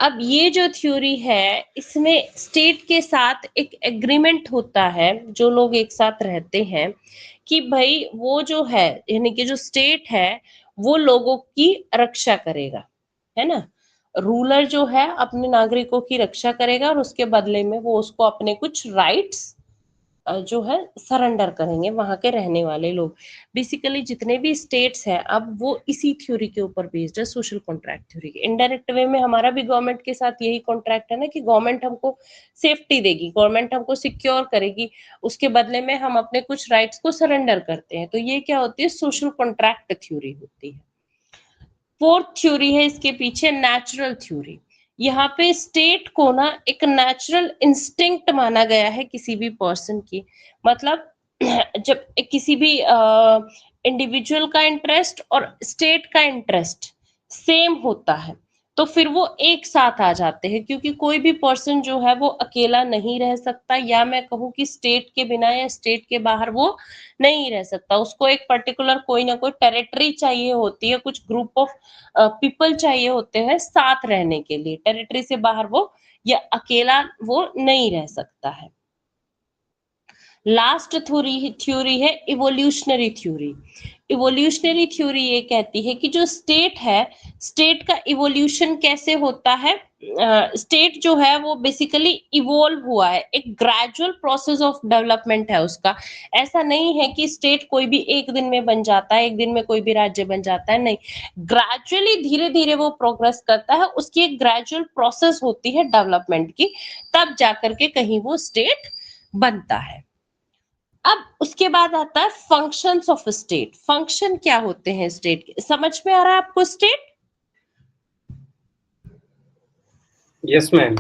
अब ये जो थ्योरी है इसमें स्टेट के साथ एक एग्रीमेंट होता है, जो लोग एक साथ रहते हैं, कि भाई वो जो है यानी कि जो स्टेट है वो लोगों की रक्षा करेगा, है ना। रूलर जो है अपने नागरिकों की रक्षा करेगा और उसके बदले में वो उसको अपने कुछ राइट्स जो है सरेंडर करेंगे वहां के रहने वाले लोग। बेसिकली जितने भी स्टेट्स हैं अब वो इसी थ्योरी के ऊपर बेस्ड है, social contract theory. Indirect way में हमारा भी गवर्नमेंट के साथ यही कॉन्ट्रैक्ट है ना कि गवर्नमेंट हमको सेफ्टी देगी, गवर्नमेंट हमको सिक्योर करेगी, उसके बदले में हम अपने कुछ राइट्स को सरेंडर करते हैं। तो ये क्या होती है, सोशल कॉन्ट्रैक्ट थ्योरी होती है। फोर्थ थ्योरी है इसके पीछे, नेचुरल थ्योरी। यहाँ पे स्टेट को ना एक नेचुरल इंस्टिंक्ट माना गया है किसी भी पर्सन की, मतलब जब किसी भी इंडिविजुअल का इंटरेस्ट और स्टेट का इंटरेस्ट सेम होता है तो फिर वो एक साथ आ जाते हैं, क्योंकि कोई भी पर्सन जो है वो अकेला नहीं रह सकता, या मैं कहूँ कि स्टेट के बिना या स्टेट के बाहर वो नहीं रह सकता। उसको एक पर्टिकुलर कोई ना कोई टेरिटरी चाहिए होती है, कुछ ग्रुप ऑफ पीपल चाहिए होते हैं साथ रहने के लिए। टेरिटरी से बाहर वो या अकेला वो नहीं रह सकता है। लास्ट थ्योरी है इवोल्यूशनरी थ्योरी। इवोल्यूशनरी थ्योरी ये कहती है कि जो स्टेट है, स्टेट का इवोल्यूशन कैसे होता है। स्टेट जो है वो बेसिकली इवोल्व हुआ है, एक ग्रेजुअल प्रोसेस ऑफ डेवलपमेंट है उसका। ऐसा नहीं है कि स्टेट कोई भी एक दिन में बन जाता है, एक दिन में कोई भी राज्य बन जाता है, नहीं। ग्रेजुअली धीरे धीरे वो प्रोग्रेस करता है, उसकी एक ग्रेजुअल प्रोसेस होती है डेवलपमेंट की, तब जाकर के कहीं वो स्टेट बनता है। अब उसके बाद आता है फंक्शंस ऑफ स्टेट। फंक्शन क्या होते हैं स्टेट के, समझ में आ रहा है आपको स्टेट? Yes ma'am.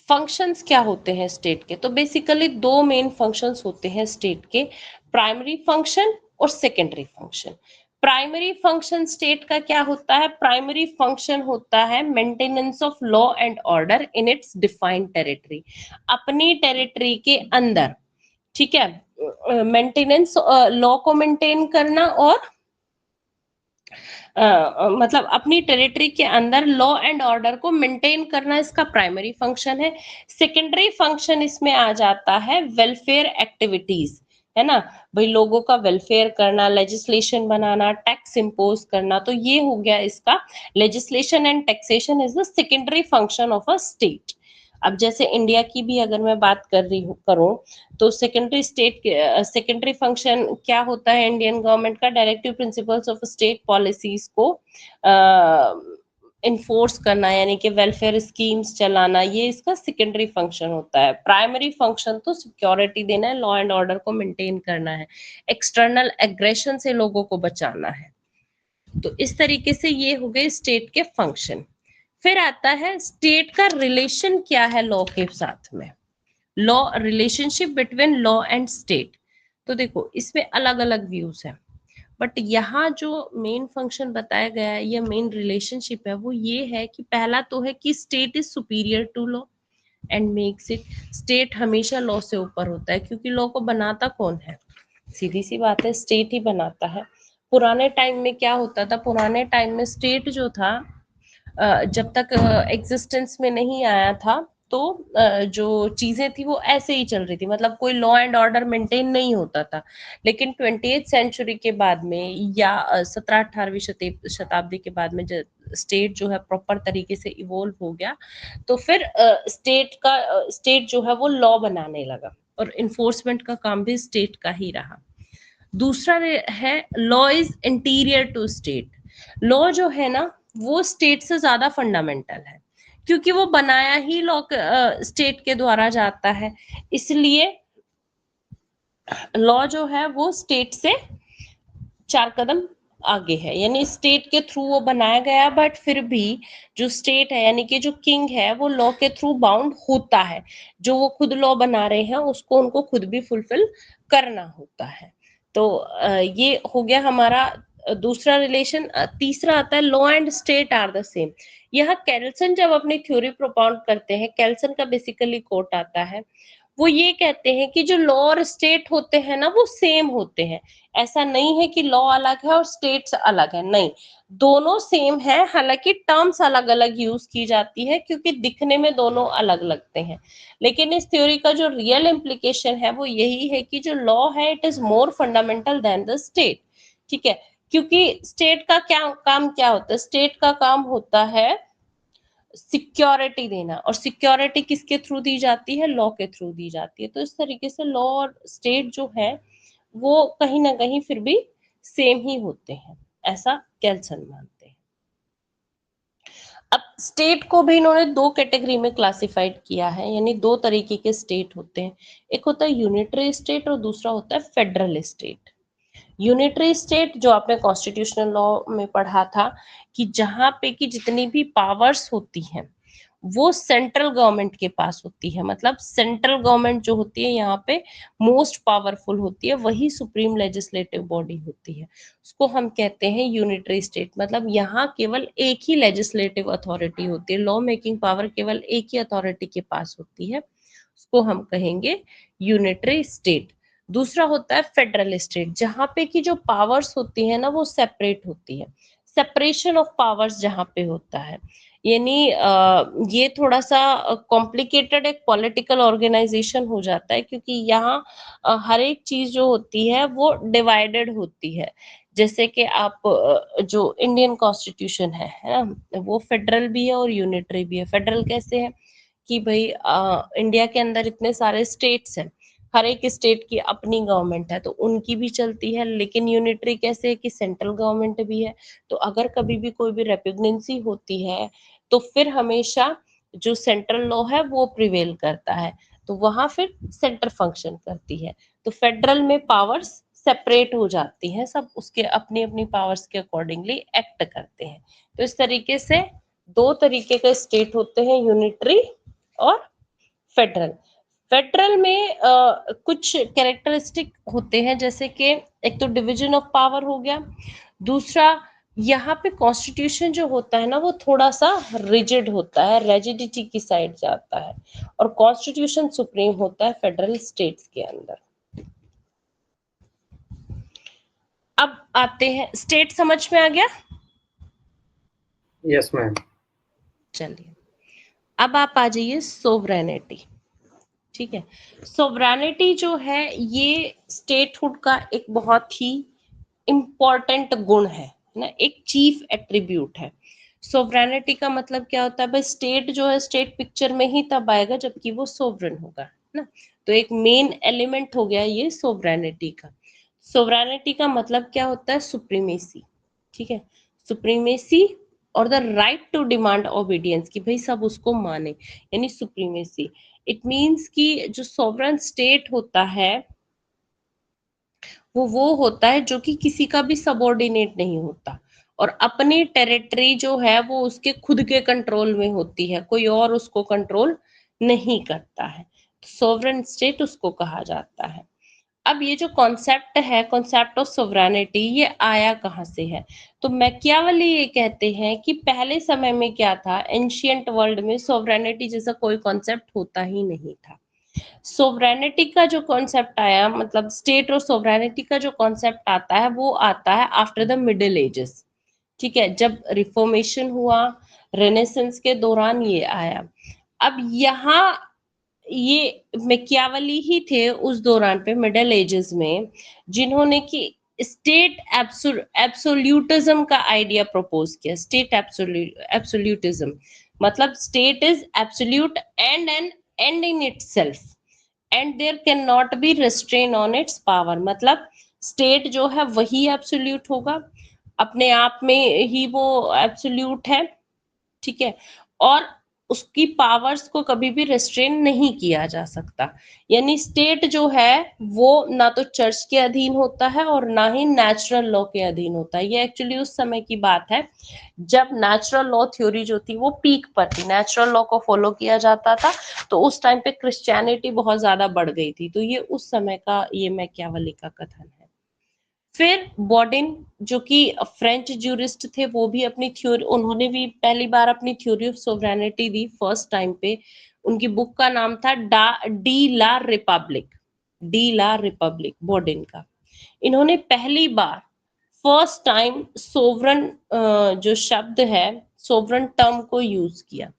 फंक्शंस क्या होते हैं स्टेट के, तो बेसिकली दो मेन फंक्शंस होते हैं स्टेट के, प्राइमरी फंक्शन और secondary function. Primary function state का क्या होता है, प्राइमरी फंक्शन होता है maintenance of law and order in its defined territory. अपनी टेरिटरी के अंदर, ठीक है, मेंटेनेंस, लॉ को मेंटेन करना और मतलब अपनी टेरिटरी के अंदर लॉ एंड ऑर्डर को मेंटेन करना इसका प्राइमरी फंक्शन है। सेकेंडरी फंक्शन इसमें आ जाता है वेलफेयर एक्टिविटीज, है ना भाई, लोगों का वेलफेयर करना, लेजिस्लेशन बनाना, टैक्स इम्पोज करना, तो ये हो गया इसका legislation and taxation is the secondary function of a state. अब जैसे इंडिया की भी अगर मैं बात कर रही हूँ करूँ तो सेकेंडरी स्टेट सेकेंडरी फंक्शन क्या होता है इंडियन गवर्नमेंट का, directive principles of state policies को इन्फोर्स करना, यानी कि वेलफेयर स्कीम्स चलाना, ये इसका सेकेंडरी फंक्शन होता है। प्राइमरी फंक्शन तो सिक्योरिटी देना है, लॉ एंड ऑर्डर को मेंटेन करना है, एक्सटर्नल एग्रेशन से लोगों को बचाना है। तो इस तरीके से ये हो गए स्टेट के फंक्शन। फिर आता है स्टेट का रिलेशन क्या है लॉ के साथ में, law relationship between law and state. तो देखो इसमें अलग अलग व्यूज है, बट यहाँ जो मेन फंक्शन बताया गया है या मेन रिलेशनशिप है वो ये है कि पहला तो है कि state is superior to law and makes it, state हमेशा लॉ से ऊपर होता है, क्योंकि लॉ को बनाता कौन है, सीधी सी बात है स्टेट ही बनाता है। पुराने टाइम में क्या होता था, पुराने टाइम में स्टेट जो था जब तक एग्जिस्टेंस में नहीं आया था तो जो चीजें थी वो ऐसे ही चल रही थी, मतलब कोई लॉ एंड ऑर्डर मेंटेन नहीं होता था। लेकिन 20th सेंचुरी के बाद में या 17-18वीं शताब्दी के बाद में जब स्टेट जो है प्रॉपर तरीके से इवोल्व हो गया तो फिर स्टेट जो है वो लॉ बनाने लगा और इन्फोर्समेंट का काम भी स्टेट का ही रहा। दूसरा है law is interior to state. Law जो है ना वो स्टेट से ज्यादा फंडामेंटल है, क्योंकि वो बनाया ही लॉ स्टेट के द्वारा जाता है, इसलिए लॉ जो है वो स्टेट से 4 कदम आगे है, यानी स्टेट के थ्रू वो बनाया गया, बट फिर भी जो स्टेट है यानी कि जो किंग है वो लॉ के थ्रू बाउंड होता है। जो वो खुद लॉ बना रहे हैं उसको उनको खुद भी फुलफिल करना होता है। तो ये हो गया हमारा दूसरा रिलेशन। तीसरा आता है law and state are the same. यहाँ कैल्सन जब अपनी थ्योरी प्रोपाउंड करते हैं, कैल्सन का बेसिकली कोट आता है, वो ये कहते हैं कि जो लॉ और स्टेट होते हैं ना वो सेम होते हैं। ऐसा नहीं है कि लॉ अलग है और स्टेट्स अलग है, नहीं, दोनों सेम है, हालांकि टर्म्स अलग अलग यूज की जाती है क्योंकि दिखने में दोनों अलग लगते हैं। लेकिन इस थ्योरी का जो रियल इम्प्लीकेशन है वो यही है कि जो लॉ है it is more fundamental than the state, ठीक है। क्योंकि स्टेट का क्या काम क्या होता है, स्टेट का काम होता है सिक्योरिटी देना, और सिक्योरिटी किसके थ्रू दी जाती है? लॉ के थ्रू दी जाती है। तो इस तरीके से लॉ और स्टेट जो है वो कहीं ना कहीं फिर भी सेम ही होते हैं, ऐसा केल्सन मानते हैं। अब स्टेट को भी इन्होंने दो कैटेगरी में क्लासिफाइड किया है, यानी दो तरीके के स्टेट होते हैं, एक होता है यूनिटरी स्टेट और दूसरा होता है फेडरल स्टेट। यूनिटरी स्टेट जो आपने कॉन्स्टिट्यूशनल लॉ में पढ़ा था कि जहां पे कि जितनी भी पावर्स होती हैं वो सेंट्रल गवर्नमेंट के पास होती है, मतलब सेंट्रल गवर्नमेंट जो होती है यहाँ पे मोस्ट पावरफुल होती है, वही सुप्रीम लेजिस्लेटिव बॉडी होती है, उसको हम कहते हैं यूनिटरी स्टेट। मतलब यहाँ केवल एक ही लेजिस्लेटिव अथॉरिटी होती है, लॉ मेकिंग पावर केवल एक ही अथॉरिटी के पास होती है, उसको हम कहेंगे यूनिटरी स्टेट। दूसरा होता है फेडरल स्टेट, जहां पे की जो पावर्स होती है ना वो सेपरेट होती है, सेपरेशन ऑफ पावर्स जहां पे होता है, यानी ये थोड़ा सा कॉम्प्लिकेटेड एक पॉलिटिकल ऑर्गेनाइजेशन हो जाता है, क्योंकि यहाँ हर एक चीज जो होती है वो डिवाइडेड होती है। जैसे कि आप जो इंडियन कॉन्स्टिट्यूशन है ना, वो फेडरल भी है और यूनिटरी भी है। फेडरल कैसे है कि भाई इंडिया के अंदर इतने सारे स्टेट्स हैं, हर एक स्टेट की अपनी गवर्नमेंट है तो उनकी भी चलती है, लेकिन यूनिटरी कैसे है कि सेंट्रल गवर्नमेंट भी है, तो अगर कभी भी कोई भी रेपिग्नेंसी होती है तो फिर हमेशा जो सेंट्रल लॉ है वो प्रिवेल करता है, तो वहां फिर सेंटर फंक्शन करती है। तो फेडरल में पावर्स सेपरेट हो जाती हैं, सब उसके अपनी अपनी पावर्स के अकॉर्डिंगली एक्ट करते हैं। तो इस तरीके से दो तरीके के स्टेट होते हैं, यूनिटरी और फेडरल। फेडरल में कुछ कैरेक्टरिस्टिक होते हैं, जैसे कि एक तो डिवीजन ऑफ पावर हो गया, दूसरा यहाँ पे कॉन्स्टिट्यूशन जो होता है ना वो थोड़ा सा रिजिड होता है, रेजिडिटी की साइड जाता है, और कॉन्स्टिट्यूशन सुप्रीम होता है फेडरल स्टेट्स के अंदर। अब आते हैं, स्टेट समझ में आ गया? Yes, ma'am. चलिए अब आप आ जाइए सोवरेनिटी। ठीक है, सोवरेनिटी जो है ये स्टेटहुड का एक बहुत ही इंपॉर्टेंट गुण है ना, एक चीफ एट्रीब्यूट है। सोवरेनिटी का मतलब क्या होता है भाई? स्टेट जो है स्टेट पिक्चर में ही तब आएगा जबकि वो सोवरेन होगा ना, तो एक मेन एलिमेंट हो गया ये सोवरेनिटी का। सोवरेनिटी का मतलब क्या होता है? सुप्रीमेसी। ठीक है, सुप्रीमेसी और the right to demand obedience, कि भाई सब उसको माने, यानी सुप्रीमेसी। इट मीन्स कि जो सॉवरन स्टेट होता है वो होता है जो कि किसी का भी सबऑर्डिनेट नहीं होता, और अपनी टेरिटरी जो है वो उसके खुद के कंट्रोल में होती है, कोई और उसको कंट्रोल नहीं करता है, सॉवरन स्टेट उसको कहा जाता है। अब ये जो कॉन्सेप्ट है, कॉन्सेप्ट ऑफ सोवरेनिटी, ये आया कहाँ से है? तो मैकियावेली ये कहते हैं कि पहले समय में क्या था, एंशियंट वर्ल्ड में सोवरेनिटी जैसा कोई कॉन्सेप्ट होता ही नहीं था। सोवरेनिटी का जो कॉन्सेप्ट आया, मतलब स्टेट और सोवरेनिटी का जो कॉन्सेप्ट आता है वो आता है आफ्टर द मिडिल एजेस। ठीक है, जब रिफॉर्मेशन हुआ, रेनेसेंस के दौरान ये आया। अब यहाँ ये मैकियावेली ही थे उस दौरान पे मिडिल एजेस में, जिन्होंने कि स्टेट एब्सोल्यूटिज्म का आइडिया प्रपोज किया। स्टेट एब्सोल्यूटिज्म मतलब state is absolute and an end in itself and there can not be restrain on its power. मतलब स्टेट जो है वही एब्सोल्यूट होगा, अपने आप में ही वो एब्सोल्यूट है, ठीक है, और उसकी पावर्स को कभी भी रेस्ट्रेन नहीं किया जा सकता। यानी स्टेट जो है वो ना तो चर्च के अधीन होता है और ना ही नेचुरल लॉ के अधीन होता है। ये एक्चुअली उस समय की बात है जब नेचुरल लॉ थ्योरी जो थी वो पीक पर थी, नेचुरल लॉ को फॉलो किया जाता था, तो उस टाइम पे क्रिश्चियनिटी बहुत ज्यादा बढ़ गई थी। तो ये उस समय का ये मैकियावेली का कथन है। फिर बॉडिन जो कि फ्रेंच ज्यूरिस्ट थे, वो भी अपनी थ्योरी, उन्होंने भी पहली बार अपनी theory of sovereignty the first time पे। उनकी बुक का नाम था डी ला रिपब्लिक बॉडिन का। इन्होंने पहली बार फर्स्ट टाइम सोवरन जो शब्द है, सोवरन टर्म को यूज किया।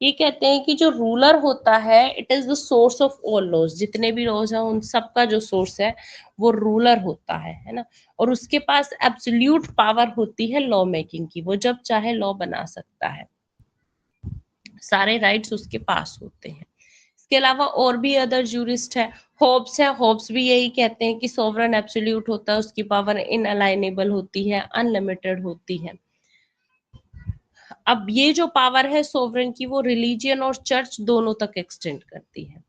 ये कहते हैं कि जो रूलर होता है it is the source of all laws, जितने भी लॉज हैं उन सब का जो सोर्स है वो रूलर होता है ना, और उसके पास एब्सोल्यूट पावर होती है लॉ मेकिंग की, वो जब चाहे लॉ बना सकता है। सारे राइट्स उसके पास होते हैं। इसके अलावा और भी अदर जूरिस्ट है, होब्स है, होब्स भी यही कहते हैं कि सोवरेन एब्सोल्यूट होता है, उसकी पावर इनअलाइनेबल होती है, अनलिमिटेड होती है। अब ये जो पावर है सोवरेन की, वो रिलीजियन और चर्च दोनों तक एक्सटेंड करती है।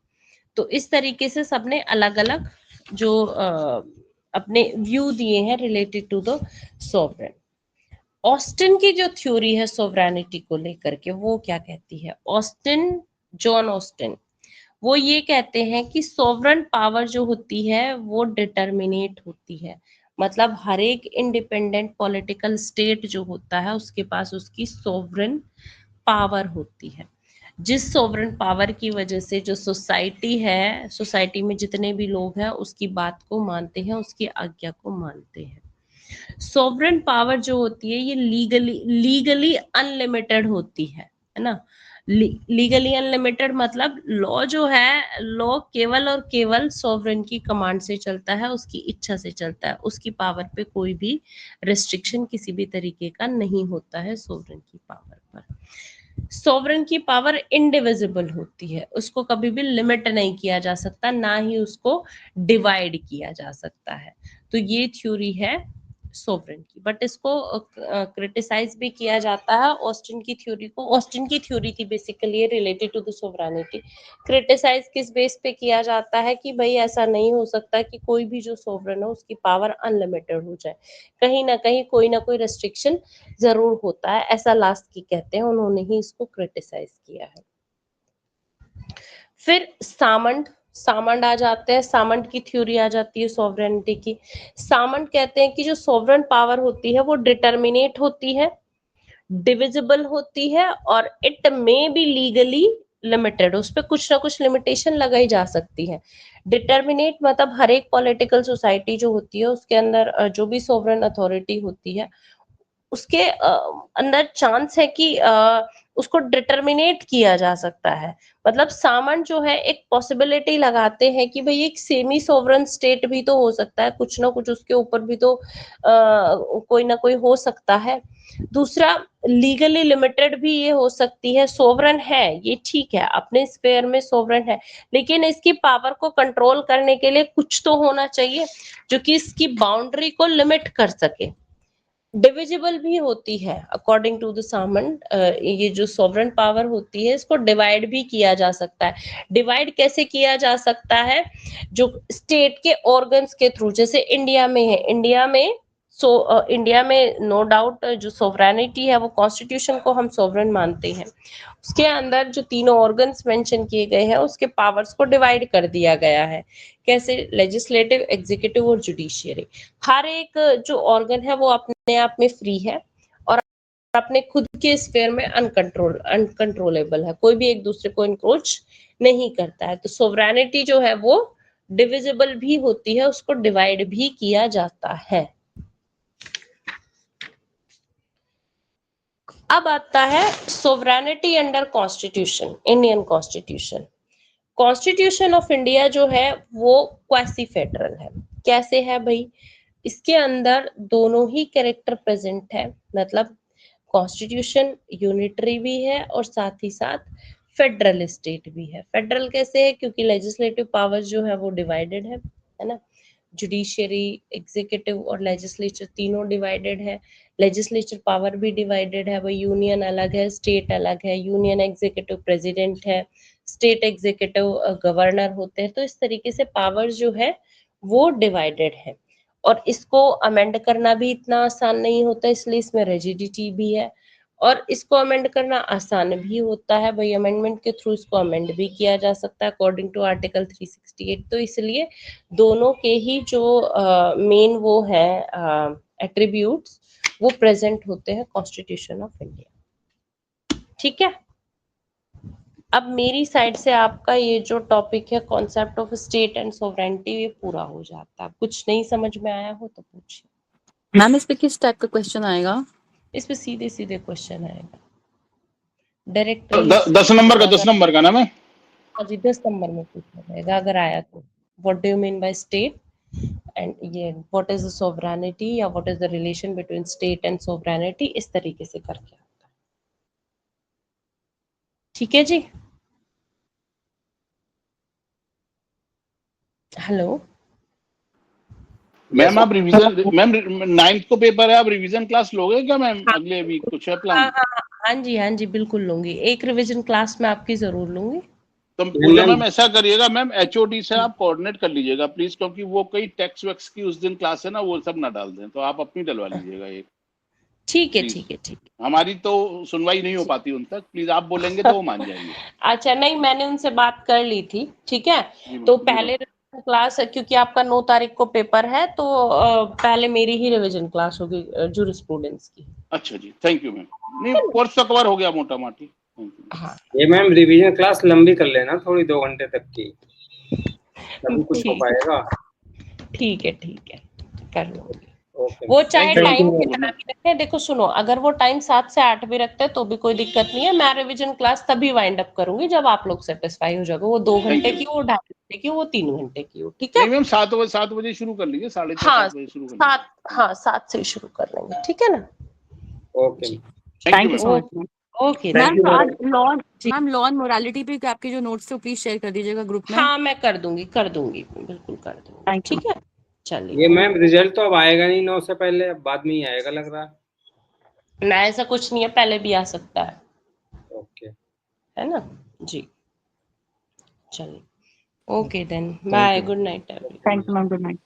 तो इस तरीके से सबने अलग अलग जो अपने व्यू दिए हैं related to the sovereign. Austin की जो थ्योरी है सोवरेनिटी को लेकर के, वो क्या कहती है? ऑस्टिन, जॉन ऑस्टिन, वो ये कहते हैं कि सोवरेन पावर जो होती है वो डिटर्मिनेट होती है। मतलब हर एक इंडिपेंडेंट पॉलिटिकल स्टेट जो होता है उसके पास उसकी सोवरेन पावर होती है, जिस सोवरेन पावर की वजह से जो सोसाइटी है, सोसाइटी में जितने भी लोग हैं उसकी बात को मानते हैं, उसकी आज्ञा को मानते हैं। सोवरेन पावर जो होती है ये लीगली अनलिमिटेड होती है ना। लीगली अनलिमिटेड मतलब लॉ जो है, लॉ केवल और केवल सोवरेन की कमांड से चलता है, उसकी इच्छा से चलता है, उसकी पावर पे कोई भी रिस्ट्रिक्शन किसी भी तरीके का नहीं होता है सोवरेन की पावर पर। सोवरेन की पावर इनडिविजिबल होती है, उसको कभी भी लिमिट नहीं किया जा सकता, ना ही उसको डिवाइड किया जा सकता है। तो ये थ्योरी है सोवरेन की, बट इसको क्रिटिसाइज भी किया जाता है ऑस्टिन की थ्योरी को। ऑस्टिन की थ्योरी थी basically related to the sovereignty. Criticise किस बेस पे किया जाता है कि भाई ऐसा नहीं हो सकता कि कोई भी जो सोवरेन हो उसकी पावर अनलिमिटेड हो जाए, कहीं ना कहीं कोई ना कोई रेस्ट्रिक्शन जरूर होता है, ऐसा लास्ट की कहते हैं, उन्होंने ही इसको क्रिटिसाइज किया है। फिर सामंड आ जाते हैं, सामंड की थ्योरी आ जाती है सोवरेनिटी की। सामंड कहते हैं कि जो सोवरेन पावर होती है वो डिटर्मिनेट होती है, डिविजिबल होती है और it may be legally limited, उस पर कुछ ना कुछ लिमिटेशन लगाई जा सकती है। डिटर्मिनेट मतलब हर एक पॉलिटिकल सोसाइटी जो होती है उसके अंदर जो भी सोवरेन अथॉरिटी होती है उसके अंदर चांस है कि उसको डिटर्मिनेट किया जा सकता है। मतलब सामंड जो है एक पॉसिबिलिटी लगाते हैं कि भाई एक सेमी सोवरेन स्टेट भी तो हो सकता है, कुछ ना कुछ उसके ऊपर भी तो कोई ना कोई हो सकता है। दूसरा, लीगली लिमिटेड भी ये हो सकती है, सोवरेन है ये ठीक है, अपने स्फेयर में सोवरेन है, लेकिन इसकी पावर को कंट्रोल करने के लिए कुछ तो होना चाहिए जो कि इसकी बाउंड्री को लिमिट कर सके। डिविजिबल भी होती है अकॉर्डिंग टू द सामंड, ये जो सोवरेन पावर होती है इसको डिवाइड भी किया जा सकता है। डिवाइड कैसे किया जा सकता है? जो स्टेट के ऑर्गन्स के थ्रू, जैसे इंडिया में है, इंडिया में नो डाउट जो सोवरेनिटी है वो कॉन्स्टिट्यूशन को हम सोवरेन मानते हैं, उसके अंदर जो तीनों ऑर्गन्स मेंशन किए गए हैं उसके पावर्स को डिवाइड कर दिया गया है। कैसे? लेजिस्लेटिव, एग्जीक्यूटिव और जुडिशियरी। हर एक जो ऑर्गन है वो अपने आप में फ्री है और अपने खुद के स्फेयर में अनकंट्रोलेबल है, कोई भी एक दूसरे को इंक्रोच नहीं करता है। तो सोवरेनिटी जो है वो डिविजिबल भी होती है, उसको डिवाइड भी किया जाता है। अब आता है sovereignty under constitution, Indian constitution. Constitution of India जो है वो क्वासी फेडरल है। कैसे है भाई? इसके अंदर दोनों ही कैरेक्टर प्रेजेंट है, मतलब कॉन्स्टिट्यूशन यूनिटरी भी है और साथ ही साथ फेडरल स्टेट भी है। फेडरल कैसे है? क्योंकि लेजिस्लेटिव पावर्स जो है वो डिवाइडेड है ना, जुडिशियरी, एग्जीक्यूटिव और लेजिस्लेचर तीनों डिवाइडेड है। लेजिस्लेचर पावर भी डिवाइडेड है, वही यूनियन अलग है, स्टेट अलग है। यूनियन एग्जीक्यूटिव प्रेसिडेंट है, स्टेट एग्जीक्यूटिव गवर्नर होते हैं। तो इस तरीके से पावर जो है वो डिवाइडेड है और इसको अमेंड करना भी इतना आसान नहीं होता, इसलिए इसमें रिजिडिटी भी है। और इसको अमेंड करना आसान भी होता है भाई, अमेंडमेंट के थ्रू इसको अमेंड भी किया जा सकता है अकॉर्डिंग टू आर्टिकल 368। तो इसलिए दोनों के ही जो मेन वो है एट्रीब्यूट्स वो प्रेजेंट होते हैं कॉन्स्टिट्यूशन ऑफ इंडिया। ठीक है, अब मेरी साइड से आपका ये जो टॉपिक है concept of state and sovereignty ये पूरा हो जाता है। कुछ नहीं समझ में आया हो तो पूछिए। मैम इस पे किस टाइप का क्वेश्चन आएगा? इस पे सीधे सीधे क्वेश्चन आएगा डायरेक्ट। 10 नंबर का ना मैं? हाँ जी, 10 नंबर में पूछा जाएगा अगर आया तो। What do you mean by state and ये व्हाट इज द सोवरेनिटी या what is the relation between state and sovereignty, इस तरीके से करके आता है। ठीक है जी। हेलो मैम आप रिवीजन, मैम 9th को पेपर है, आप रिवीजन क्लास लोगे क्या मैम? अगले वीक कुछ है हाँ प्लान? हाँ जी बिल्कुल लूंगी, एक रिवीजन क्लास में आपकी जरूर लूंगी। तो पूजा मैम ऐसा करिएगा मैम, एचओडी से आप कोऑर्डिनेट कर लीजिएगा प्लीज, क्योंकि वो कई टैक्स वैक्स की उस दिन क्लास है ना, वो सब ना डाल दें, तो आप अपनी डलवा लीजिएगा एक। ठीक है प्लीज, ठीक है ठीक है। हमारी तो सुनवाई नहीं हो पाती उन तक, प्लीज आप बोलेंगे तो वो मान जाएंगे। अच्छा नहीं, मैंने उनसे बात कर ली थी, ठीक है। जी तो मैम, जी मैम। पहले क्लास, क्योंकि आपका 9 तारीख को पेपर है, तो पहले मेरी ही रिवीजन क्लास होगी जूरिस्प्रूडेंस की। अच्छा जी, थैंक यू मैम। नहीं, कोर्स तो कवर हो गया मोटा माटी। Thank you. हाँ ये मैम रिवीजन क्लास लंबी कर लेना थोड़ी, 2 घंटे तक की, तभी कुछ हो पाएगा। ठीक है कर लूंगी। ओके वो चाहे Thank you, टाइम ma'am. कितना भी रखे, देखो सुनो, अगर वो टाइम 7 से 8 भी रखते हैं तो भी कोई दिक्कत नहीं है। मैं रिवीजन क्लास तभी वाइंड अप करूंगी जब आप लोग सेटिस्फाई हो जाओगे, वो 2 Thank घंटे you. की हो, 2.5 घंटे की हो, वो 3 घंटे की हो, ठीक है। नहीं मैम, 7 बजे शुरू कर लीजिए, 6:30 हाँ 7 बजे शुरू कर लीजिए। 7 से ही शुरू कर लेंगे, ठीक है ना। Okay. Thank thank you you ma'am. So much ma'am. Okay ma'am आज law ji. Ma'am law and morality पे आपके जो नोट्स थे प्लीज शेयर कर दीजिएगा ग्रुप में। हाँ मैं कर दूंगी बिल्कुल कर दूंगी, थैंक यू। ठीक है। ये चलिए, मैम रिजल्ट तो अब आएगा नहीं 9 से पहले, अब बाद में ही आएगा लग रहा है। ना ऐसा कुछ नहीं है, पहले भी आ सकता ओके, है ना जी। चलिए, okay then, bye, good night. Thank you ma'am, good night.